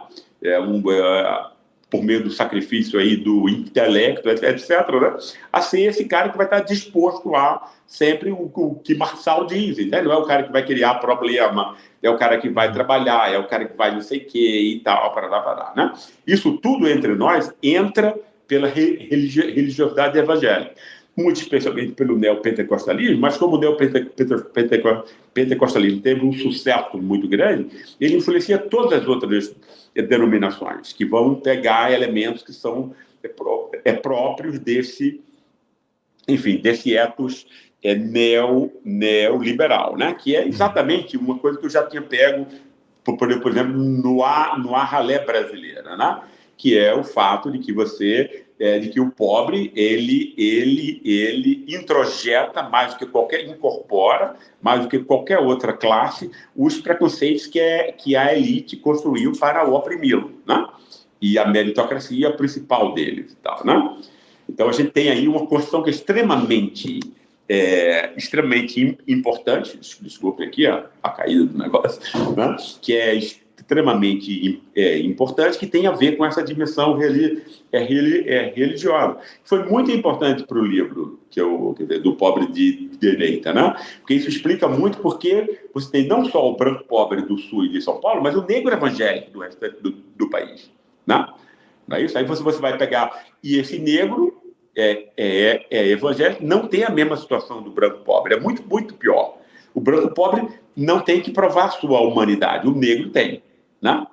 Por meio do sacrifício aí do intelecto, etc., né? A ser esse cara que vai estar disposto a sempre o que Marçal diz, né? Não é o cara que vai criar problema, é o cara que vai trabalhar, é o cara que vai não sei o quê e tal, né? Isso tudo entre nós entra pela religiosidade evangélica, muito especialmente pelo neopentecostalismo, mas como o neopentecostalismo teve um sucesso muito grande, ele influencia todas as outras denominações, que vão pegar elementos que são próprios desse, enfim, desse ethos neoliberal, né? Que é exatamente uma coisa que eu já tinha pego, por exemplo, no ralé brasileira, né? Que é o fato de que de que o pobre ele introjeta incorpora mais do que qualquer outra classe os preconceitos que a elite construiu para o oprimi-lo, né? E a meritocracia é a principal deles, e tal, né? Então a gente tem aí uma construção que é extremamente importante, desculpe aqui a caída do negócio, né? Que é extremamente importante, que tem a ver com essa dimensão religiosa. Foi muito importante para o livro do Pobre de Direita, né? Porque isso explica muito porque você tem não só o branco pobre do Sul e de São Paulo, mas o negro evangélico do resto do país, né? Não é isso? Aí você vai pegar... E esse negro evangélico não tem a mesma situação do branco pobre, é muito, muito pior. O branco pobre não tem que provar sua humanidade, o negro tem, né?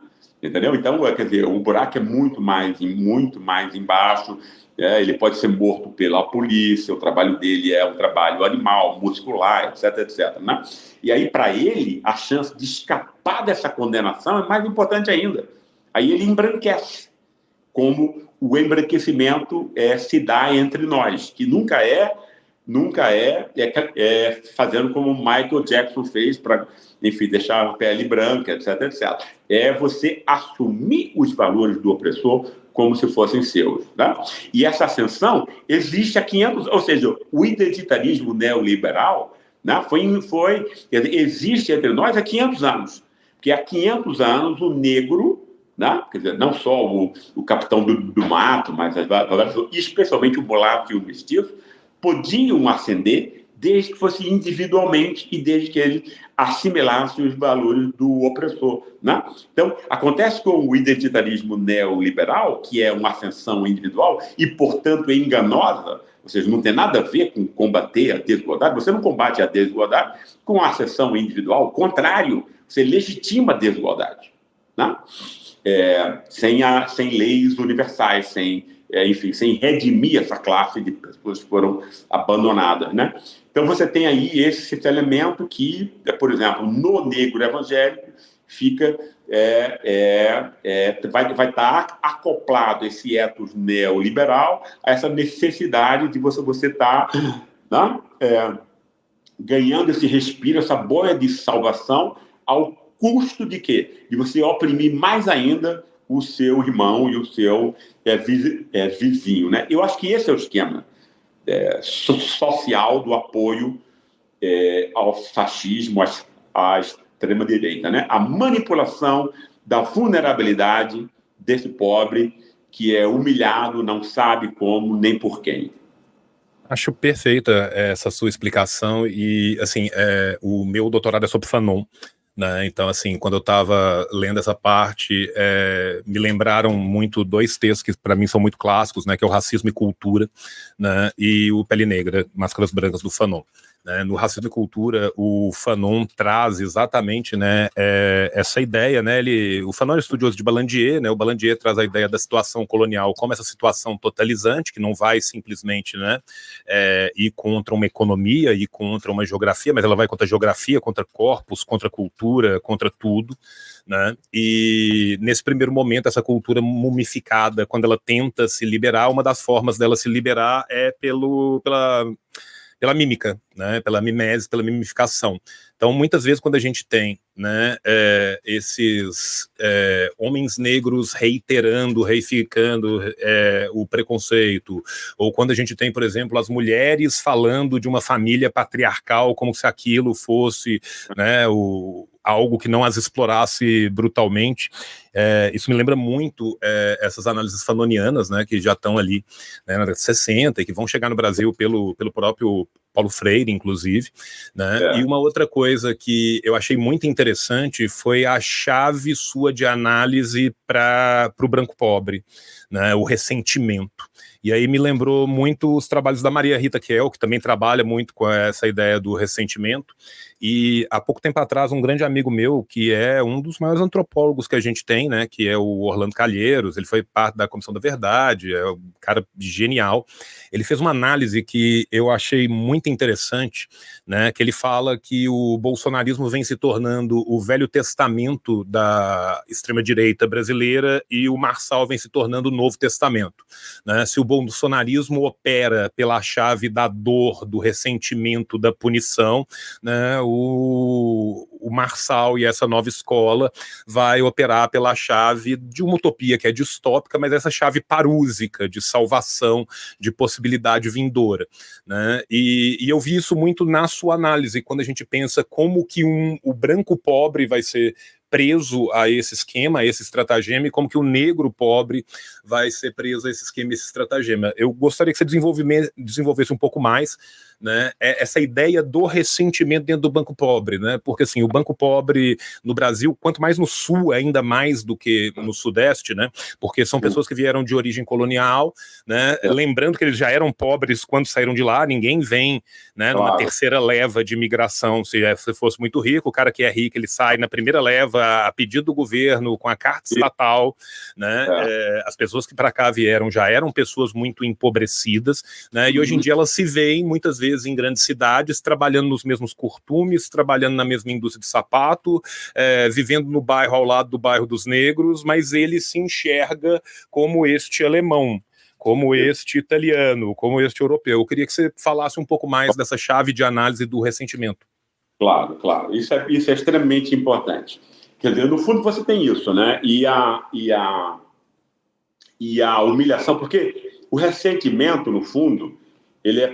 Entendeu? Então, quer dizer, o buraco é muito mais embaixo, ele pode ser morto pela polícia, o trabalho dele é um trabalho animal, muscular, etc., né? E aí, para ele, a chance de escapar dessa condenação é mais importante ainda. Aí ele embranquece, como o embranquecimento se dá entre nós, que nunca é fazendo como Michael Jackson fez para, enfim, deixar a pele branca, etc., etc. É você assumir os valores do opressor como se fossem seus, né? E essa ascensão existe há 500... Ou seja, o identitarismo neoliberal, né, existe entre nós há 500 anos. Porque há 500 anos o negro, né? Quer dizer, não só o capitão do mato, mas especialmente o mulato e o mestiço, podiam ascender desde que fosse individualmente e desde que ele assimilasse os valores do opressor, né? Então, acontece com o identitarismo neoliberal, que é uma ascensão individual e, portanto, é enganosa, ou seja, não tem nada a ver com combater a desigualdade. Você não combate a desigualdade com a ascensão individual, ao contrário, você legitima a desigualdade, né? Sem leis universais, enfim, sem redimir essa classe de pessoas que foram abandonadas, né? Então você tem aí esse elemento que, por exemplo, no negro evangélico fica vai estar acoplado esse ethos neoliberal a essa necessidade de você estar, né, ganhando esse respiro, essa bolha de salvação ao custo de quê? De você oprimir mais ainda o seu irmão e o seu vizinho, né? Eu acho que esse é o esquema social do apoio ao fascismo, à extrema-direita, né? A manipulação da vulnerabilidade desse pobre que é humilhado, não sabe como nem por quem. Acho perfeita essa sua explicação e, assim, o meu doutorado é sobre Fanon, né? Então, assim, quando eu estava lendo essa parte, me lembraram muito dois textos que para mim são muito clássicos, né? Que é o Racismo e Cultura, né? E o Pele Negra, Máscaras Brancas, do Fanon. Né? No Racismo e Cultura, o Fanon traz exatamente, né, essa ideia, né? O Fanon é estudioso de Balandier, né? O Balandier traz a ideia da situação colonial como essa situação totalizante, que não vai simplesmente, né, ir contra uma economia, ir contra uma geografia, mas ela vai contra a geografia, contra corpos, contra cultura, contra tudo, né? E nesse primeiro momento, essa cultura mumificada, quando ela tenta se liberar, uma das formas dela se liberar é pela mímica, né, pela mimese, pela mimificação. Então, muitas vezes, quando a gente tem, né, esses homens negros reificando o preconceito, ou quando a gente tem, por exemplo, as mulheres falando de uma família patriarcal como se aquilo fosse, né, algo que não as explorasse brutalmente, isso me lembra muito essas análises fanonianas, né, que já estão ali, né, na década de 60 e que vão chegar no Brasil pelo próprio Paulo Freire, inclusive, né? E uma outra coisa que eu achei muito interessante foi a chave sua de análise para o branco pobre, né? O ressentimento. E aí me lembrou muito os trabalhos da Maria Rita Kel, que também trabalha muito com essa ideia do ressentimento. E há pouco tempo atrás, um grande amigo meu, que é um dos maiores antropólogos que a gente tem, né, que é o Orlando Calheiros, ele foi parte da Comissão da Verdade, é um cara genial. Ele fez uma análise que eu achei muito interessante, né, que ele fala que o bolsonarismo vem se tornando o Velho Testamento da extrema-direita brasileira e o Marçal vem se tornando o Novo Testamento, né? Se o bolsonarismo opera pela chave da dor, do ressentimento, da punição, né, o Marçal e essa nova escola vai operar pela chave de uma utopia que é distópica, mas essa chave parúsica de salvação, de possibilidade vindoura, né? E eu vi isso muito na sua análise, quando a gente pensa como que o branco pobre vai ser preso a esse esquema, a esse estratagema, e como que o negro pobre vai ser preso a esse esquema, esse estratagema. Eu gostaria que você desenvolvesse um pouco mais, né, essa ideia do ressentimento dentro do banco pobre, né, porque assim, o banco pobre no Brasil, quanto mais no sul, ainda mais do que no sudeste, né, porque são pessoas que vieram de origem colonial, né, lembrando que eles já eram pobres quando saíram de lá, ninguém vem, né, numa terceira leva de imigração, se fosse muito rico, o cara que é rico, ele sai na primeira leva a pedido do governo, com a carta estatal, né, as pessoas que para cá vieram já eram pessoas muito empobrecidas, né, e hoje em dia elas se veem muitas vezes em grandes cidades, trabalhando nos mesmos curtumes, trabalhando na mesma indústria de sapato, vivendo no bairro ao lado do bairro dos negros, mas ele se enxerga como este alemão, como este italiano, como este europeu. Eu queria que você falasse um pouco mais dessa chave de análise do ressentimento. Claro, claro. Isso é extremamente importante. Quer dizer, no fundo você tem isso, né? E a humilhação, porque o ressentimento, no fundo, ele é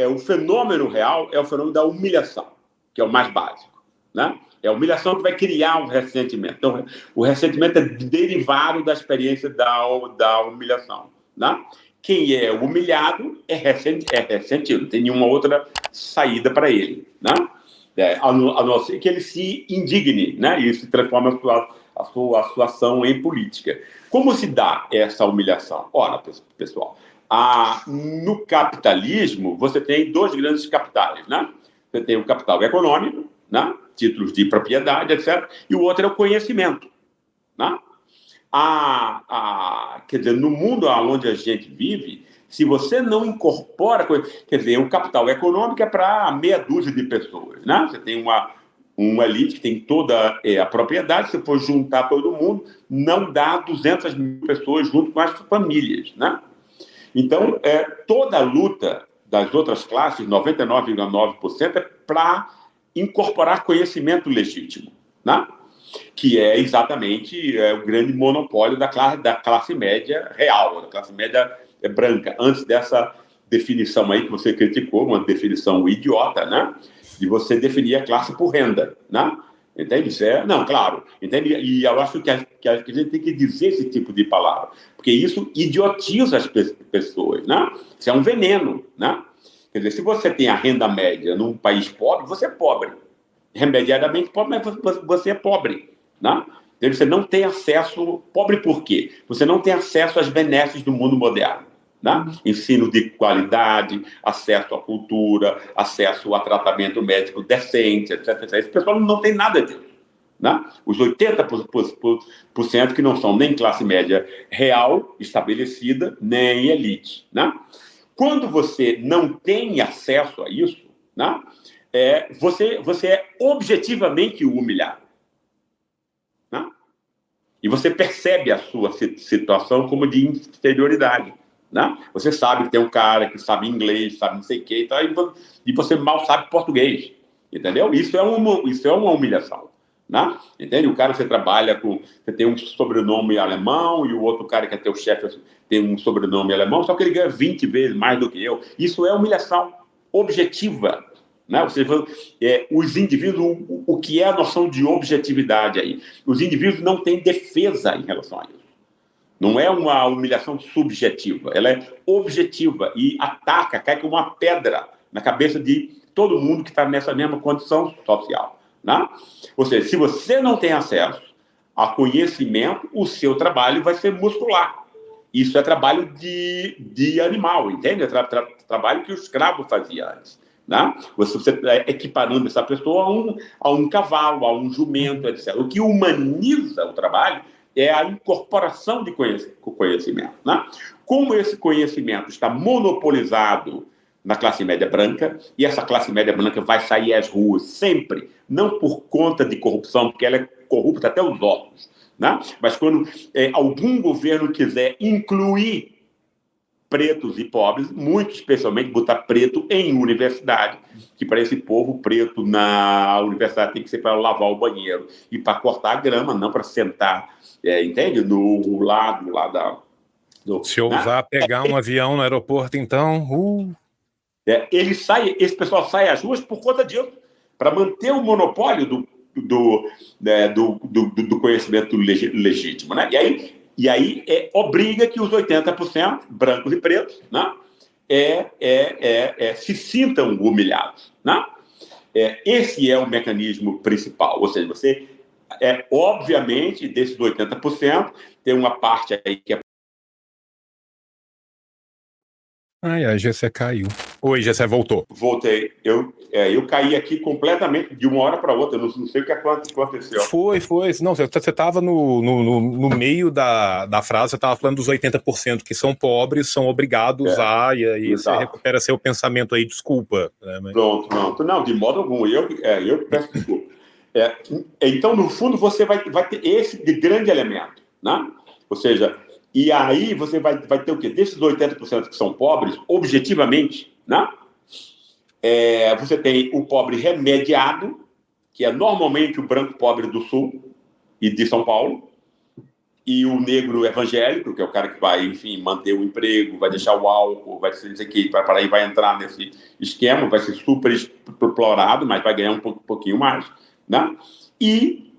o fenômeno real, é o fenômeno da humilhação, que é o mais básico, né? É a humilhação que vai criar o ressentimento. Então, o ressentimento é derivado da experiência da humilhação, né? Quem é humilhado é ressentido, não tem nenhuma outra saída para ele, né? A não ser que ele se indigne, né? E se transforma a sua ação em política. Como se dá essa humilhação? Ora, pessoal, no capitalismo, você tem dois grandes capitais, né? Você tem o capital econômico, né? Títulos de propriedade, etc. E o outro é o conhecimento, né? Quer dizer, no mundo onde a gente vive, se você não incorpora... Quer dizer, o capital econômico é para meia dúzia de pessoas, né? Você tem uma elite que tem toda a propriedade, se for juntar todo mundo, não dá 200 mil pessoas junto com as famílias, né? Então, toda a luta das outras classes, 99,9%, é para incorporar conhecimento legítimo, né? Que é exatamente o grande monopólio da classe média real, da classe média branca, antes dessa definição aí que você criticou, uma definição idiota, né? De você definir a classe por renda, né? Entende? Não, claro. Entende? E eu acho que a gente tem que dizer esse tipo de palavra, porque isso idiotiza as pessoas, né? Isso é um veneno, né? Quer dizer, se você tem a renda média num país pobre, você é pobre. Remediadamente pobre, mas você é pobre, né? Então, você não tem acesso... Pobre por quê? Você não tem acesso às benesses do mundo moderno, né? Ensino de qualidade, acesso à cultura, acesso a tratamento médico decente, etc. Esse pessoal não tem nada disso, né? Os 80% que não são nem classe média real, estabelecida, nem elite, né? Quando você não tem acesso a isso, né? Você é objetivamente humilhado, né? E você percebe a sua situação como de inferioridade, né? Você sabe que tem um cara que sabe inglês, sabe não sei o quê, e você mal sabe português, entendeu? Isso é uma humilhação, né? Entende? O cara, você trabalha com... Você tem um sobrenome alemão e o outro cara que é teu chefe tem um sobrenome alemão, só que ele ganha 20 vezes mais do que eu. Isso é humilhação objetiva, né? Ou seja, os indivíduos, o que é a noção de objetividade aí? Os indivíduos não têm defesa em relação a isso. Não é uma humilhação subjetiva, ela é objetiva e ataca, cai como uma pedra na cabeça de todo mundo que está nessa mesma condição social, né? Ou seja, se você não tem acesso a conhecimento, o seu trabalho vai ser muscular. Isso é trabalho de animal, entende? É trabalho que o escravo fazia antes, né? Você equiparando essa pessoa a um cavalo, a um jumento, etc. O que humaniza o trabalho é a incorporação de conhecimento, né? Como esse conhecimento está monopolizado na classe média branca, e essa classe média branca vai sair às ruas sempre, não por conta de corrupção, porque ela é corrupta até os ossos, né? Mas quando algum governo quiser incluir pretos e pobres, muito especialmente botar preto em universidade, que para esse povo, preto na universidade tem que ser para lavar o banheiro e para cortar a grama, não para sentar, entende? No lado lá da... Se ousar pegar um avião no aeroporto, então... Esse pessoal sai às ruas por conta disso, para manter o monopólio do conhecimento legítimo, né? E aí obriga que os 80% brancos e pretos, né, se sintam humilhados, né? Esse é o mecanismo principal. Ou seja, você, obviamente, desses 80%, tem uma parte aí que é... Ai, a Gessé caiu. Oi, Gessé, voltou. Voltei. Eu caí aqui completamente de uma hora para outra. Eu não sei o que aconteceu. Foi. Não, você estava no meio da frase, você estava falando dos 80% que são pobres, são obrigados e aí exato. Você recupera seu pensamento aí, desculpa. Né, mas... Pronto. Não, de modo algum. Eu peço desculpa. Então, no fundo, você vai ter esse de grande elemento, né? Ou seja, e aí você vai ter o quê? Desses 80% que são pobres, objetivamente, né? Você tem o pobre remediado, que é normalmente o branco pobre do Sul e de São Paulo, e o negro evangélico, que é o cara que vai, enfim, manter o emprego, vai deixar o álcool, vai dizer que vai entrar nesse esquema, vai ser super explorado, mas vai ganhar um pouquinho mais, né? E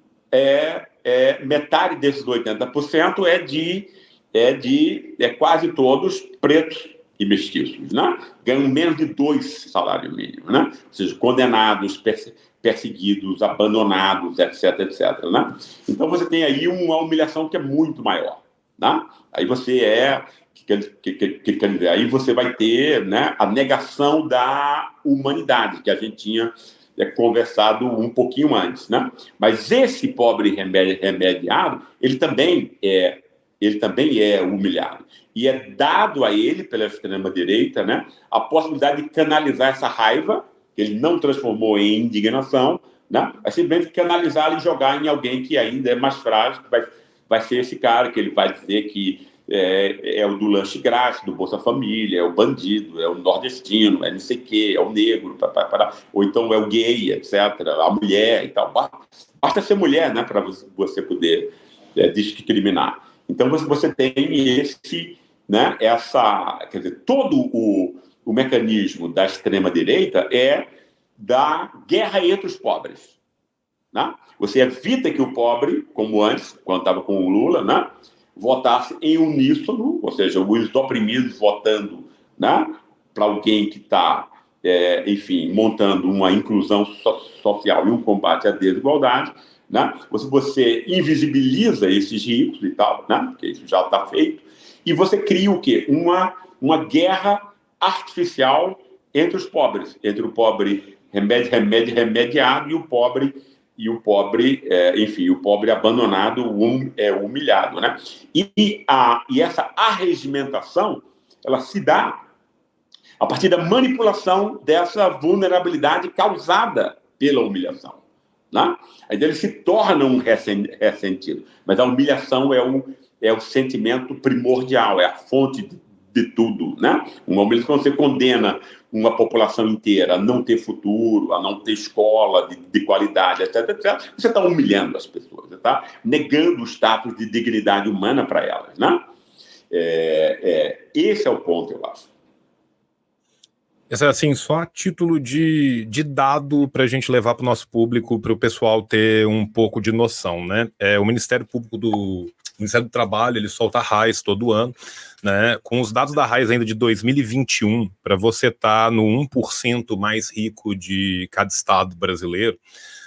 metade desses 80% é quase todos pretos e mestiços, né? Ganham menos de 2 salários mínimos, né? Ou seja, condenados, perseguidos, abandonados, etc, etc, né? Então você tem aí uma humilhação que é muito maior, né? Aí você quer dizer, aí você vai ter, né, a negação da humanidade, que a gente tinha conversado um pouquinho antes, né? Mas esse pobre remediado, ele também é humilhado. E é dado a ele, pela extrema-direita, né, a possibilidade de canalizar essa raiva, que ele não transformou em indignação, né, mas simplesmente canalizá-la e jogar em alguém que ainda é mais frágil, que vai ser esse cara, que ele vai dizer que é o do lanche grátis, do Bolsa Família, é o bandido, é o nordestino, é não sei o quê, é o negro, ou então é o gay, etc., a mulher e tal. Basta ser mulher, né, para você poder discriminar. Então você tem esse, né, quer dizer, todo o mecanismo da extrema-direita é da guerra entre os pobres, né? Você evita que o pobre, como antes, quando estava com o Lula, né, votasse em uníssono, ou seja, os oprimidos votando, né, para alguém que está, enfim, montando uma inclusão social e um combate à desigualdade, né? Você invisibiliza esses ricos e tal, né, porque isso já está feito, e você cria o quê? Uma guerra artificial entre os pobres, entre o pobre remediado e o pobre enfim, o pobre abandonado, humilhado, né? E essa arregimentação, ela se dá a partir da manipulação dessa vulnerabilidade causada pela humilhação, né? Aí ele se torna um ressentido, mas a humilhação é o sentimento primordial, é a fonte de tudo, né? Uma humilhação, quando você condena uma população inteira a não ter futuro, a não ter escola de qualidade, etc, etc, você está humilhando as pessoas, você está negando o status de dignidade humana para elas, né? Esse é o ponto, eu acho. Essa, assim, só a título de dado para a gente levar para o nosso público, para o pessoal ter um pouco de noção, né? O Ministério do Trabalho, ele solta a RAIS todo ano, né? Com os dados da RAIS ainda de 2021, para você estar no 1% mais rico de cada estado brasileiro,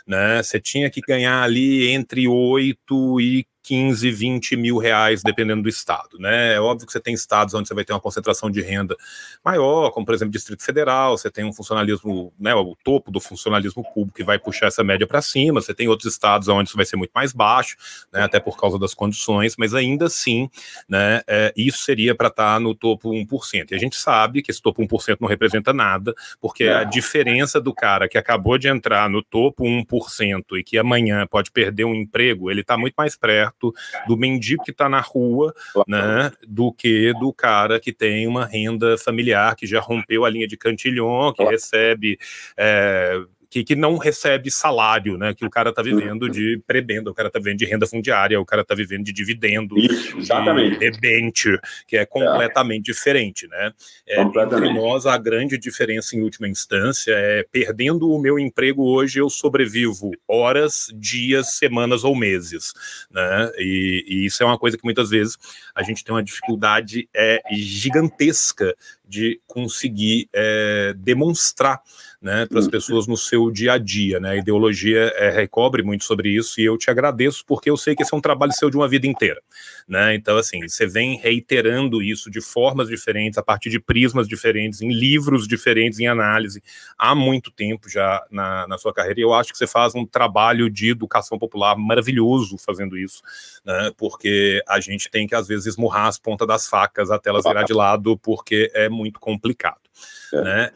né? Você tinha que ganhar ali entre 8 e 15, 20 mil reais, dependendo do estado, né? É óbvio que você tem estados onde você vai ter uma concentração de renda maior, como, por exemplo, Distrito Federal, você tem um funcionalismo, né, o topo do funcionalismo público que vai puxar essa média para cima, você tem outros estados onde isso vai ser muito mais baixo, né, até por causa das condições, mas ainda assim, né, isso seria para estar no topo 1%. E a gente sabe que esse topo 1% não representa nada, porque a diferença do cara que acabou de entrar no topo 1% e que amanhã pode perder um emprego, ele está muito mais perto do mendigo que está na rua, né, do que do cara que tem uma renda familiar, que já rompeu a linha de Cantillon, que recebe... Que não recebe salário, né? Que o cara está vivendo de prebenda, o cara está vivendo de renda fundiária, o cara está vivendo de dividendo, isso, exatamente, de debênture, que é completamente diferente, né? Entre nós, a grande diferença em última instância é, perdendo o meu emprego hoje, eu sobrevivo horas, dias, semanas ou meses, né? E isso é uma coisa que muitas vezes a gente tem uma dificuldade gigantesca de conseguir demonstrar, né, para as pessoas no seu dia a dia, né? A ideologia recobre muito sobre isso, e eu te agradeço porque eu sei que esse é um trabalho seu de uma vida inteira, né? Então, assim, você vem reiterando isso de formas diferentes, a partir de prismas diferentes, em livros diferentes, em análise, há muito tempo já na sua carreira, e eu acho que você faz um trabalho de educação popular maravilhoso fazendo isso, né? Porque a gente tem que, às vezes, esmurrar as pontas das facas até elas virar de lado, porque é muito complicado. Né?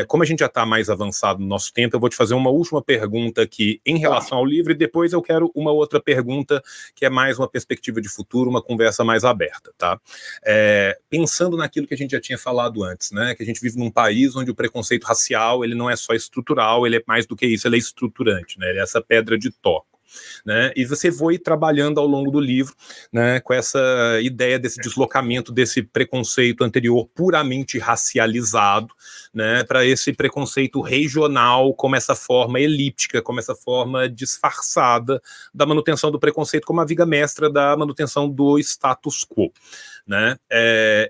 Como a gente já está mais avançado no nosso tempo, eu vou te fazer uma última pergunta aqui em relação ao livro, e depois eu quero uma outra pergunta que é mais uma perspectiva de futuro, uma conversa mais aberta, tá? Pensando naquilo que a gente já tinha falado antes, né? Que a gente vive num país onde o preconceito racial, ele não é só estrutural, ele é mais do que isso, ele é estruturante, né? Ele é essa pedra de toque. né? E você foi trabalhando ao longo do livro, né, com essa ideia desse deslocamento, desse preconceito anterior puramente racializado, né, para esse preconceito regional como essa forma elíptica, como essa forma disfarçada da manutenção do preconceito como a viga mestra da manutenção do status quo, né?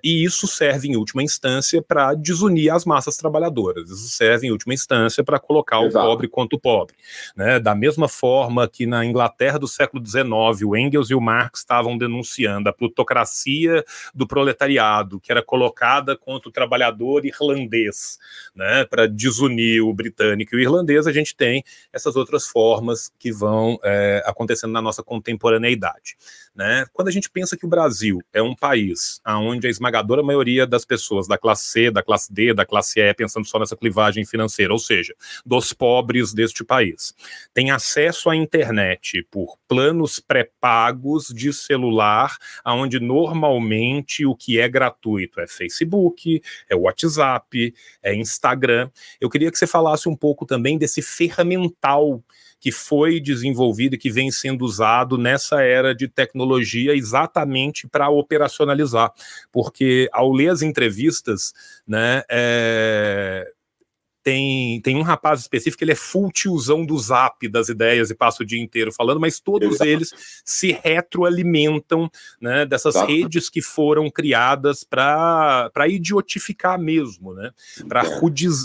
E isso serve em última instância para desunir as massas trabalhadoras, isso serve em última instância para colocar o pobre contra o pobre, né? Da mesma forma que na Inglaterra do século XIX o Engels e o Marx estavam denunciando a plutocracia do proletariado que era colocada contra o trabalhador irlandês, né? Para desunir o britânico e o irlandês, a gente tem essas outras formas que vão acontecendo na nossa contemporaneidade, né? Quando a gente pensa que o Brasil é um país onde a esmagadora maioria das pessoas da classe C, da classe D, da classe E, pensando só nessa clivagem financeira, ou seja, dos pobres deste país, tem acesso à internet por planos pré-pagos de celular, onde normalmente o que é gratuito é Facebook, é WhatsApp, é Instagram. Eu queria que você falasse um pouco também desse ferramental que foi desenvolvido e que vem sendo usado nessa era de tecnologia exatamente para operacionalizar, porque ao ler as entrevistas, né, tem um rapaz específico, ele é full tiozão do Zap, das ideias, e passa o dia inteiro falando, mas todos eles se retroalimentam, né, dessas redes que foram criadas para idiotificar mesmo, né,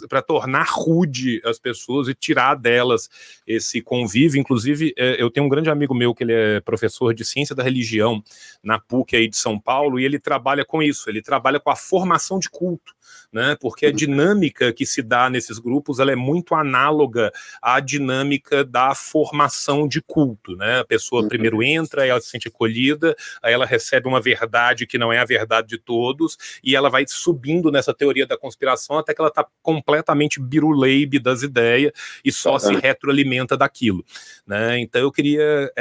para tornar rude as pessoas e tirar delas esse convívio. Inclusive, eu tenho um grande amigo meu que ele é professor de ciência da religião na PUC aí de São Paulo, e ele trabalha com isso, ele trabalha com a formação de culto, né, porque a dinâmica que se dá nesses grupos, ela é muito análoga à dinâmica da formação de culto, né? A pessoa primeiro entra, ela se sente acolhida, aí ela recebe uma verdade que não é a verdade de todos, e ela vai subindo nessa teoria da conspiração até que ela está completamente biruleibe das ideias e só se retroalimenta daquilo, né? Então eu queria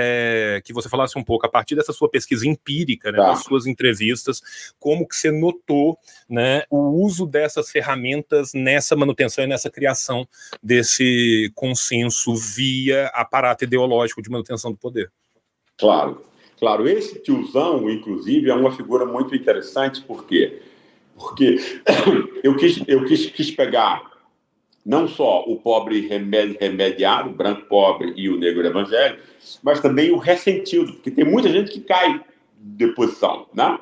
que você falasse um pouco, a partir dessa sua pesquisa empírica, né, das suas entrevistas, como que você notou, né, o uso dessas ferramentas nessa manutenção e nessa criação desse consenso via aparato ideológico de manutenção do poder. Claro. Esse tiozão, inclusive, é uma figura muito interessante, por quê? Porque eu quis pegar não só o pobre remediado, o branco pobre e o negro evangélico, mas também o ressentido, porque tem muita gente que cai de posição, né?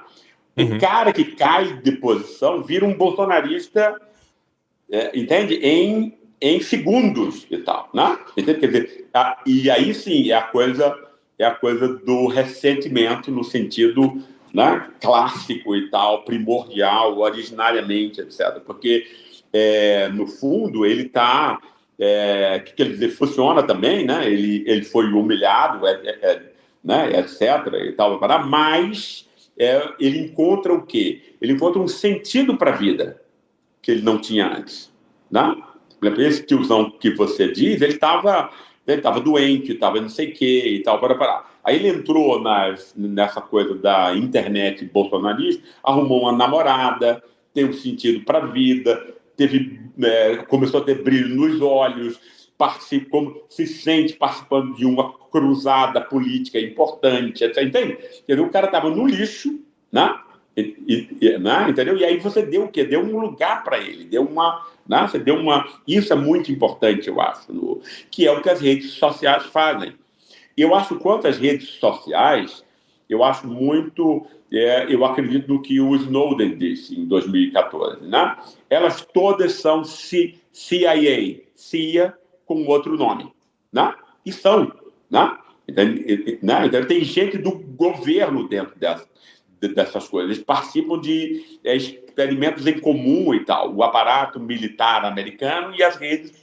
O cara que cai de posição vira um bolsonarista, entende? Em segundos e tal, né? Entende? Quer dizer, e aí sim é a coisa do ressentimento no sentido, né, clássico e tal, primordial, originariamente, etc. Porque, no fundo, ele está... que quer dizer, funciona também, né? Ele foi humilhado, né, etc. e tal, mas... ele encontra o quê? Ele encontra um sentido para a vida que ele não tinha antes, né? Esse tiozão que você diz, ele estava doente, estava não sei o quê e tal, para. Aí ele entrou nessa coisa da internet bolsonarista, arrumou uma namorada, tem um sentido para a vida, começou a ter brilho nos olhos, se sente participando de uma cruzada política importante, etc. Entende? O cara estava no lixo, né? Né? Entendeu? E aí você deu o quê? Deu um lugar para ele, deu uma... Né? Você deu uma... Isso é muito importante, eu acho, que é o que as redes sociais fazem. E eu acho quanto às redes sociais, eu acho muito... eu acredito no que o Snowden disse em 2014, né? Elas todas são CIA com outro nome, né? E são, né? Então, tem gente do governo dentro dessas coisas. Eles participam de experimentos em comum e tal. O aparato militar americano e as redes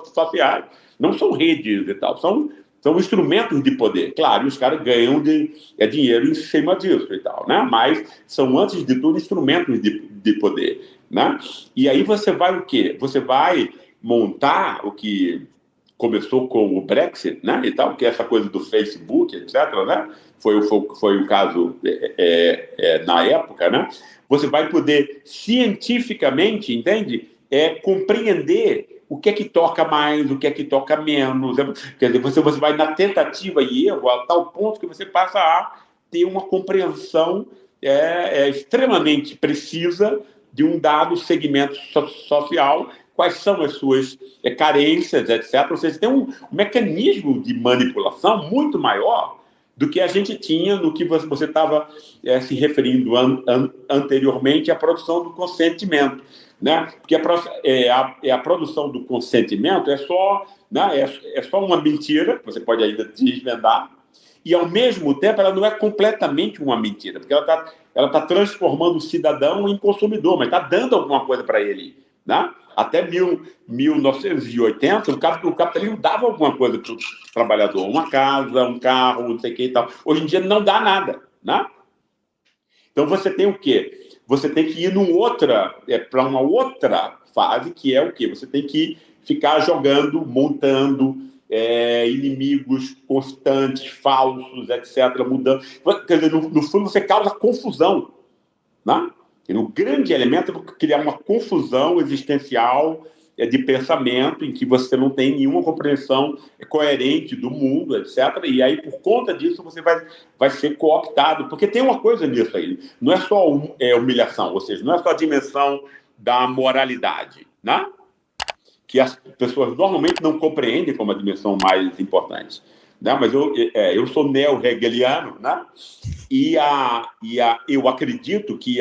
sociais. Não são redes e tal, são instrumentos de poder. Claro, os caras ganham dinheiro em cima disso e tal, né? Mas são, antes de tudo, instrumentos de poder, né? E aí você vai o quê? Você vai montar o que começou com o Brexit, né, e tal, que é essa coisa do Facebook, etc., né, foi o caso na época, né, você vai poder cientificamente, entende, compreender o que é que toca mais, o que é que toca menos. Quer dizer, você vai na tentativa e erro a tal ponto que você passa a ter uma compreensão extremamente precisa de um dado segmento social, quais são as suas carências, etc. Ou seja, tem um mecanismo de manipulação muito maior do que a gente tinha no que você estava se referindo anteriormente à produção do consentimento. Né? Porque a produção do consentimento é só uma mentira, você pode ainda desvendar, e, ao mesmo tempo, ela não é completamente uma mentira, porque ela tá transformando o cidadão em consumidor, mas está dando alguma coisa para ele. Né? Até 1980, o capitalismo dava alguma coisa para o trabalhador, uma casa, um carro, não sei o que e tal. Hoje em dia não dá nada. Né? Então você tem o quê? Você tem que ir para uma outra fase, que é o quê? Você tem que ficar jogando, montando inimigos constantes, falsos, etc., mudando. Quer dizer, no fundo, você causa confusão. Né? E o grande elemento é criar uma confusão existencial de pensamento em que você não tem nenhuma compreensão coerente do mundo, etc. E aí, por conta disso, você vai ser cooptado. Porque tem uma coisa nisso aí. Não é só humilhação, ou seja, não é só a dimensão da moralidade, né? Que as pessoas normalmente não compreendem como a dimensão mais importante. Né? Mas eu sou neo-hegeliano, né? Eu acredito que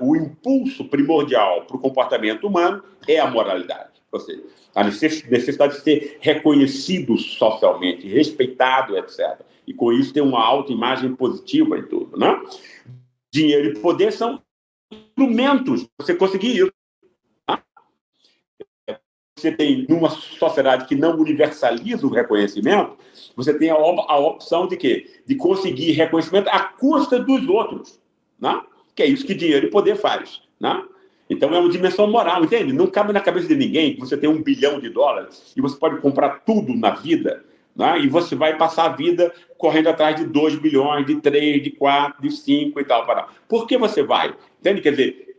o impulso primordial para o comportamento humano é a moralidade. Ou seja, a necessidade de ser reconhecido socialmente, respeitado, etc. E com isso ter uma autoimagem positiva em tudo. Né? Dinheiro e poder são instrumentos para você conseguir isso. Você tem, numa sociedade que não universaliza o reconhecimento, você tem a opção de quê? De conseguir reconhecimento à custa dos outros. Né? Que é isso que dinheiro e poder faz. Né? Então, é uma dimensão moral, entende? Não cabe na cabeça de ninguém que você tem $1 bilhão e você pode comprar tudo na vida, né? E você vai passar a vida correndo atrás de 2 bilhões, de 3, de 4, de 5 e tal. Por que você vai? Entende? Quer dizer,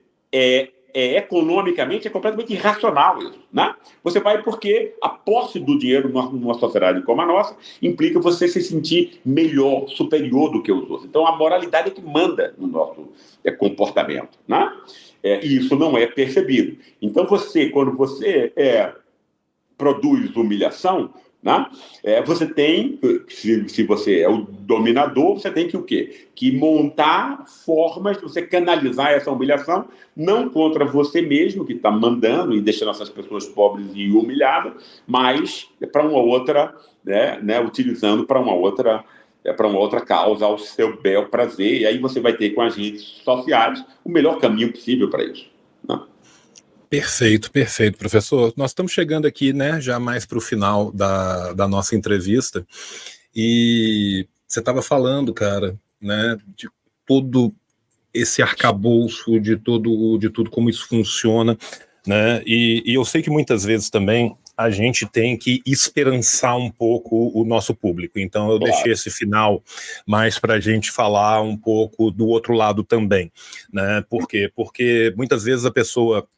economicamente é completamente irracional isso. Né? Você vai porque a posse do dinheiro numa sociedade como a nossa implica você se sentir melhor, superior do que os outros. Então, a moralidade é que manda no nosso comportamento. Né? E isso não é percebido. Então, quando você produz humilhação, né? Você tem, se você é o dominador, você tem que o quê? Que montar formas de você canalizar essa humilhação, não contra você mesmo, que está mandando e deixando essas pessoas pobres e humilhadas, mas para uma outra, né, utilizando para uma outra causa, ao seu bel prazer, e aí você vai ter com as redes sociais o melhor caminho possível para isso. Né? Perfeito, perfeito, professor. Nós estamos chegando aqui, né, já mais para o final da nossa entrevista, e você estava falando, cara, né, de todo esse arcabouço, de tudo como isso funciona, né, e eu sei que muitas vezes também a gente tem que esperançar um pouco o nosso público, então eu deixei esse final mais para a gente falar um pouco do outro lado também, né? Por quê? Porque muitas vezes a pessoa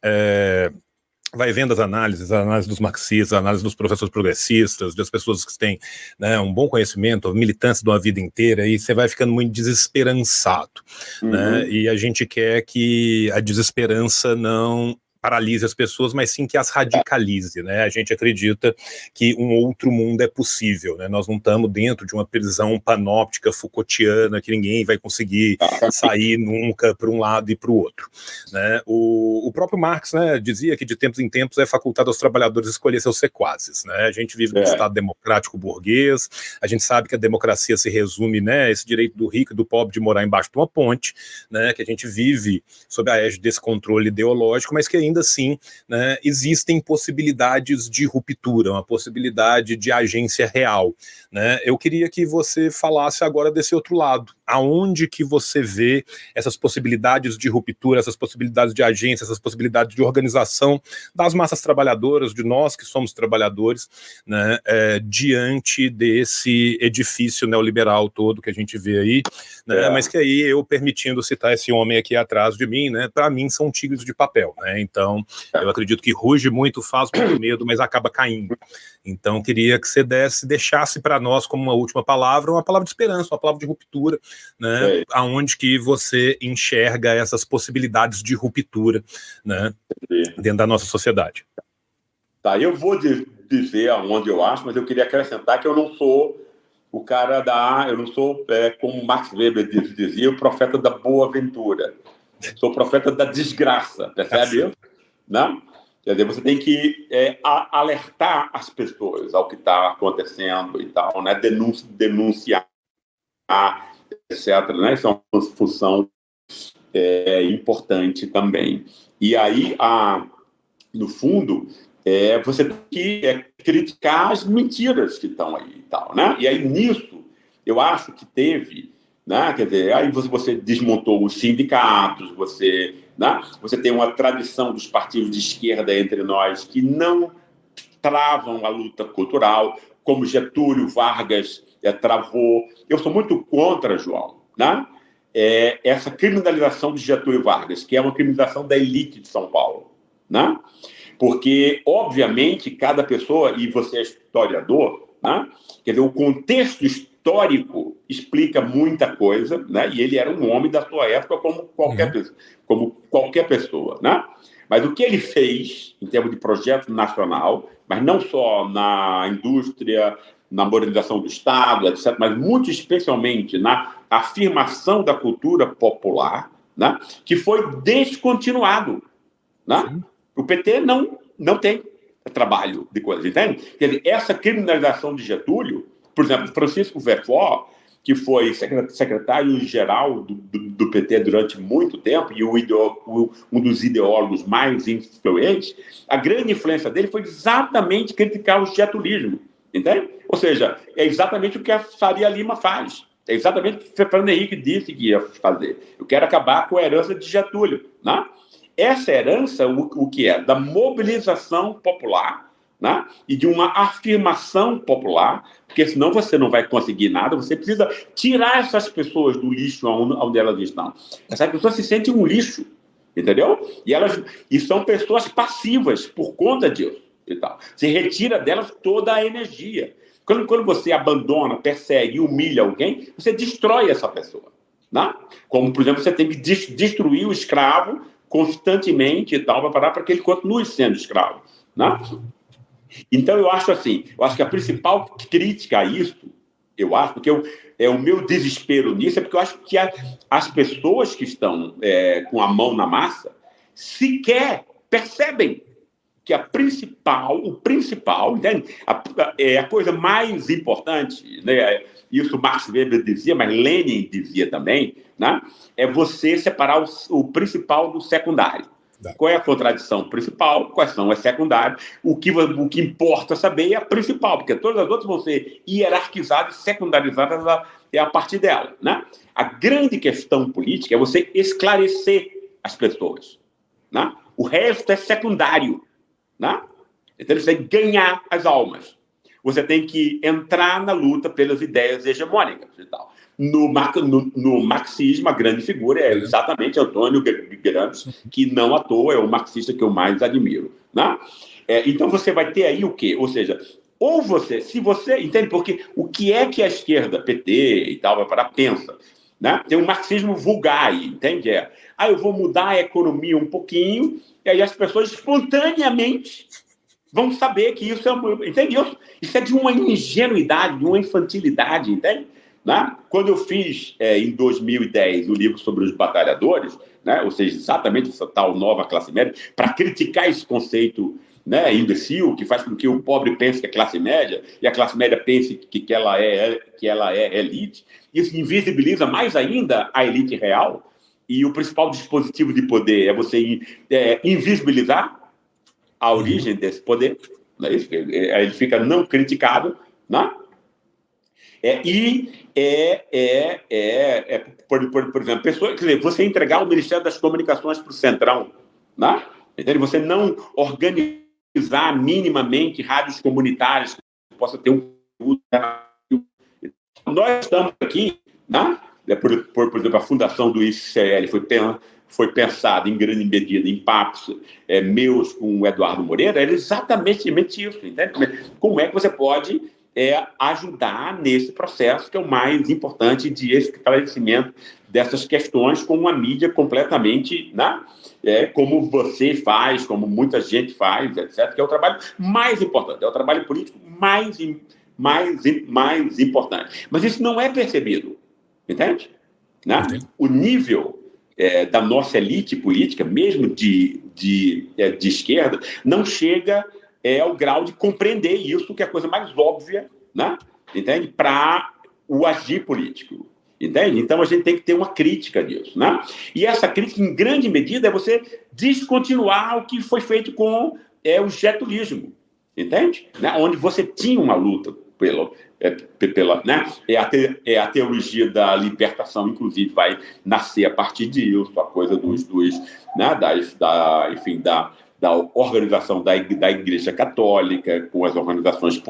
vai vendo as análises dos marxistas, a análise dos professores progressistas, das pessoas que têm, né, um bom conhecimento, militância de uma vida inteira, e você vai ficando muito desesperançado, né? E a gente quer que a desesperança não paralise as pessoas, mas sim que as radicalize, né? A gente acredita que um outro mundo é possível, né? Nós não estamos dentro de uma prisão panóptica Foucaultiana que ninguém vai conseguir sair nunca para um lado e para o outro, né? O próprio Marx, né, dizia que de tempos em tempos é facultado aos trabalhadores escolher seus sequazes, né? A gente vive num Estado democrático burguês, a gente sabe que a democracia se resume, né, esse direito do rico e do pobre de morar embaixo de uma ponte, né, que a gente vive sob a égide desse controle ideológico, mas que ainda assim, né, existem possibilidades de ruptura, uma possibilidade de agência real, né? Eu queria que você falasse agora desse outro lado, aonde que você vê essas possibilidades de ruptura, essas possibilidades de agência, essas possibilidades de organização das massas trabalhadoras, de nós que somos trabalhadores, né, diante desse edifício neoliberal todo que a gente vê aí, né, mas que aí eu permitindo citar esse homem aqui atrás de mim, né, para mim são tigres de papel, né? Então Então, eu acredito que ruge muito, faz muito medo, mas acaba caindo. Então, queria que você deixasse para nós, como uma última palavra, uma palavra de esperança, uma palavra de ruptura, né? Aonde que você enxerga essas possibilidades de ruptura, né? Dentro da nossa sociedade. Tá, eu vou dizer aonde eu acho, mas eu queria acrescentar que eu não sou o cara eu não sou, como Max Weber dizia, o profeta da boa-ventura. Sou o profeta da desgraça, percebe? Né? Quer dizer, você tem que alertar as pessoas ao que está acontecendo e tal, né? Denunciar, etc. Né? Isso é uma função importante também. E aí, no fundo, você tem que criticar as mentiras que estão aí e tal, né? E aí, nisso, eu acho que teve, né? Quer dizer, aí você desmontou os sindicatos, né? Você tem uma tradição dos partidos de esquerda entre nós que não travam a luta cultural, como Getúlio Vargas travou. Eu sou muito contra, João, né? Essa criminalização de Getúlio Vargas, que é uma criminalização da elite de São Paulo, né? Porque, obviamente, cada pessoa, e você é historiador, né? Quer dizer, o contexto histórico explica muita coisa, né? E ele era um homem da sua época como qualquer pessoa, né? Mas o que ele fez, em termos de projeto nacional, mas não só na indústria, na modernização do Estado, etc., mas muito especialmente na afirmação da cultura popular, né? Que foi descontinuado, né? O PT não tem trabalho de coisas, entende? Quer dizer, essa criminalização de Getúlio, por exemplo, Francisco Verfó, que foi secretário-geral do PT durante muito tempo e um dos ideólogos mais influentes, a grande influência dele foi exatamente criticar o getulismo, entende? Ou seja, é exatamente o que a Faria Lima faz. É exatamente o que o Fernando Henrique disse que ia fazer. Eu quero acabar com a herança de Getúlio, né? Essa herança, o que é? Da mobilização popular, né? E de uma afirmação popular, porque senão você não vai conseguir nada, você precisa tirar essas pessoas do lixo onde elas estão. Essas pessoas se sentem um lixo, entendeu? E são pessoas passivas por conta disso. E tal. Você retira delas toda a energia. Quando você abandona, persegue, humilha alguém, você destrói essa pessoa. Né? Como, por exemplo, você tem que destruir o escravo constantemente e tal, para que ele continue sendo escravo. Né? Então, eu acho que a principal crítica a isso, porque o meu desespero nisso, é porque eu acho que as pessoas que estão com a mão na massa sequer percebem que o principal, entende? A coisa mais importante, né? Isso Max Weber dizia, mas Lenin dizia também, né? É você separar o principal do secundário. Qual é a contradição principal? Quais são as secundárias? O que importa saber é a principal, porque todas as outras vão ser hierarquizadas e secundarizadas a partir dela, né? A grande questão política é você esclarecer as pessoas, né? O resto é secundário. Né? Então, você tem que ganhar as almas. Você tem que entrar na luta pelas ideias hegemônicas e tal. No marxismo, a grande figura é exatamente Antônio Gramsci, que não à toa é o marxista que eu mais admiro. Né? Então, você vai ter aí o quê? Ou seja, se você... Entende? Porque o que é que a esquerda, PT e tal, pensa? Né? Tem um marxismo vulgar aí, entende? Eu vou mudar a economia um pouquinho, e aí as pessoas espontaneamente vão saber que isso entende? Isso é de uma ingenuidade, de uma infantilidade, entende? Né? Quando eu fiz, em 2010, o livro sobre os batalhadores, né? Ou seja, exatamente essa tal nova classe média, para criticar esse conceito, né, imbecil, que faz com que o pobre pense que é classe média, e a classe média pense que ela é elite, isso invisibiliza mais ainda a elite real. E o principal dispositivo de poder é você invisibilizar a origem desse poder, não é isso? Ele fica não criticado, né? Por exemplo, quer dizer, você entregar o Ministério das Comunicações para o Centrão, né? Entende? Você não organizar minimamente rádios comunitárias que possa ter um... Nós estamos aqui, né? Por exemplo, a fundação do ICL foi pensada em grande medida em papos meus com o Eduardo Moreira, era exatamente isso, entende? Como é que você pode ajudar nesse processo que é o mais importante de esclarecimento dessas questões com uma mídia completamente, né? Como você faz, como muita gente faz, etc., que é o trabalho mais importante, é o trabalho político mais importante. Mas isso não é percebido, entende? Né? O nível da nossa elite política, mesmo de esquerda, não chega ao grau de compreender isso, que é a coisa mais óbvia, né? Entende? Para o agir político. Entende? Então, a gente tem que ter uma crítica disso. Né? E essa crítica, em grande medida, é você descontinuar o que foi feito com o getulismo. Entende? Né? Onde você tinha uma luta né? A teologia da libertação, inclusive, vai nascer a partir disso, a coisa né? Da organização da Igreja Católica, com as organizações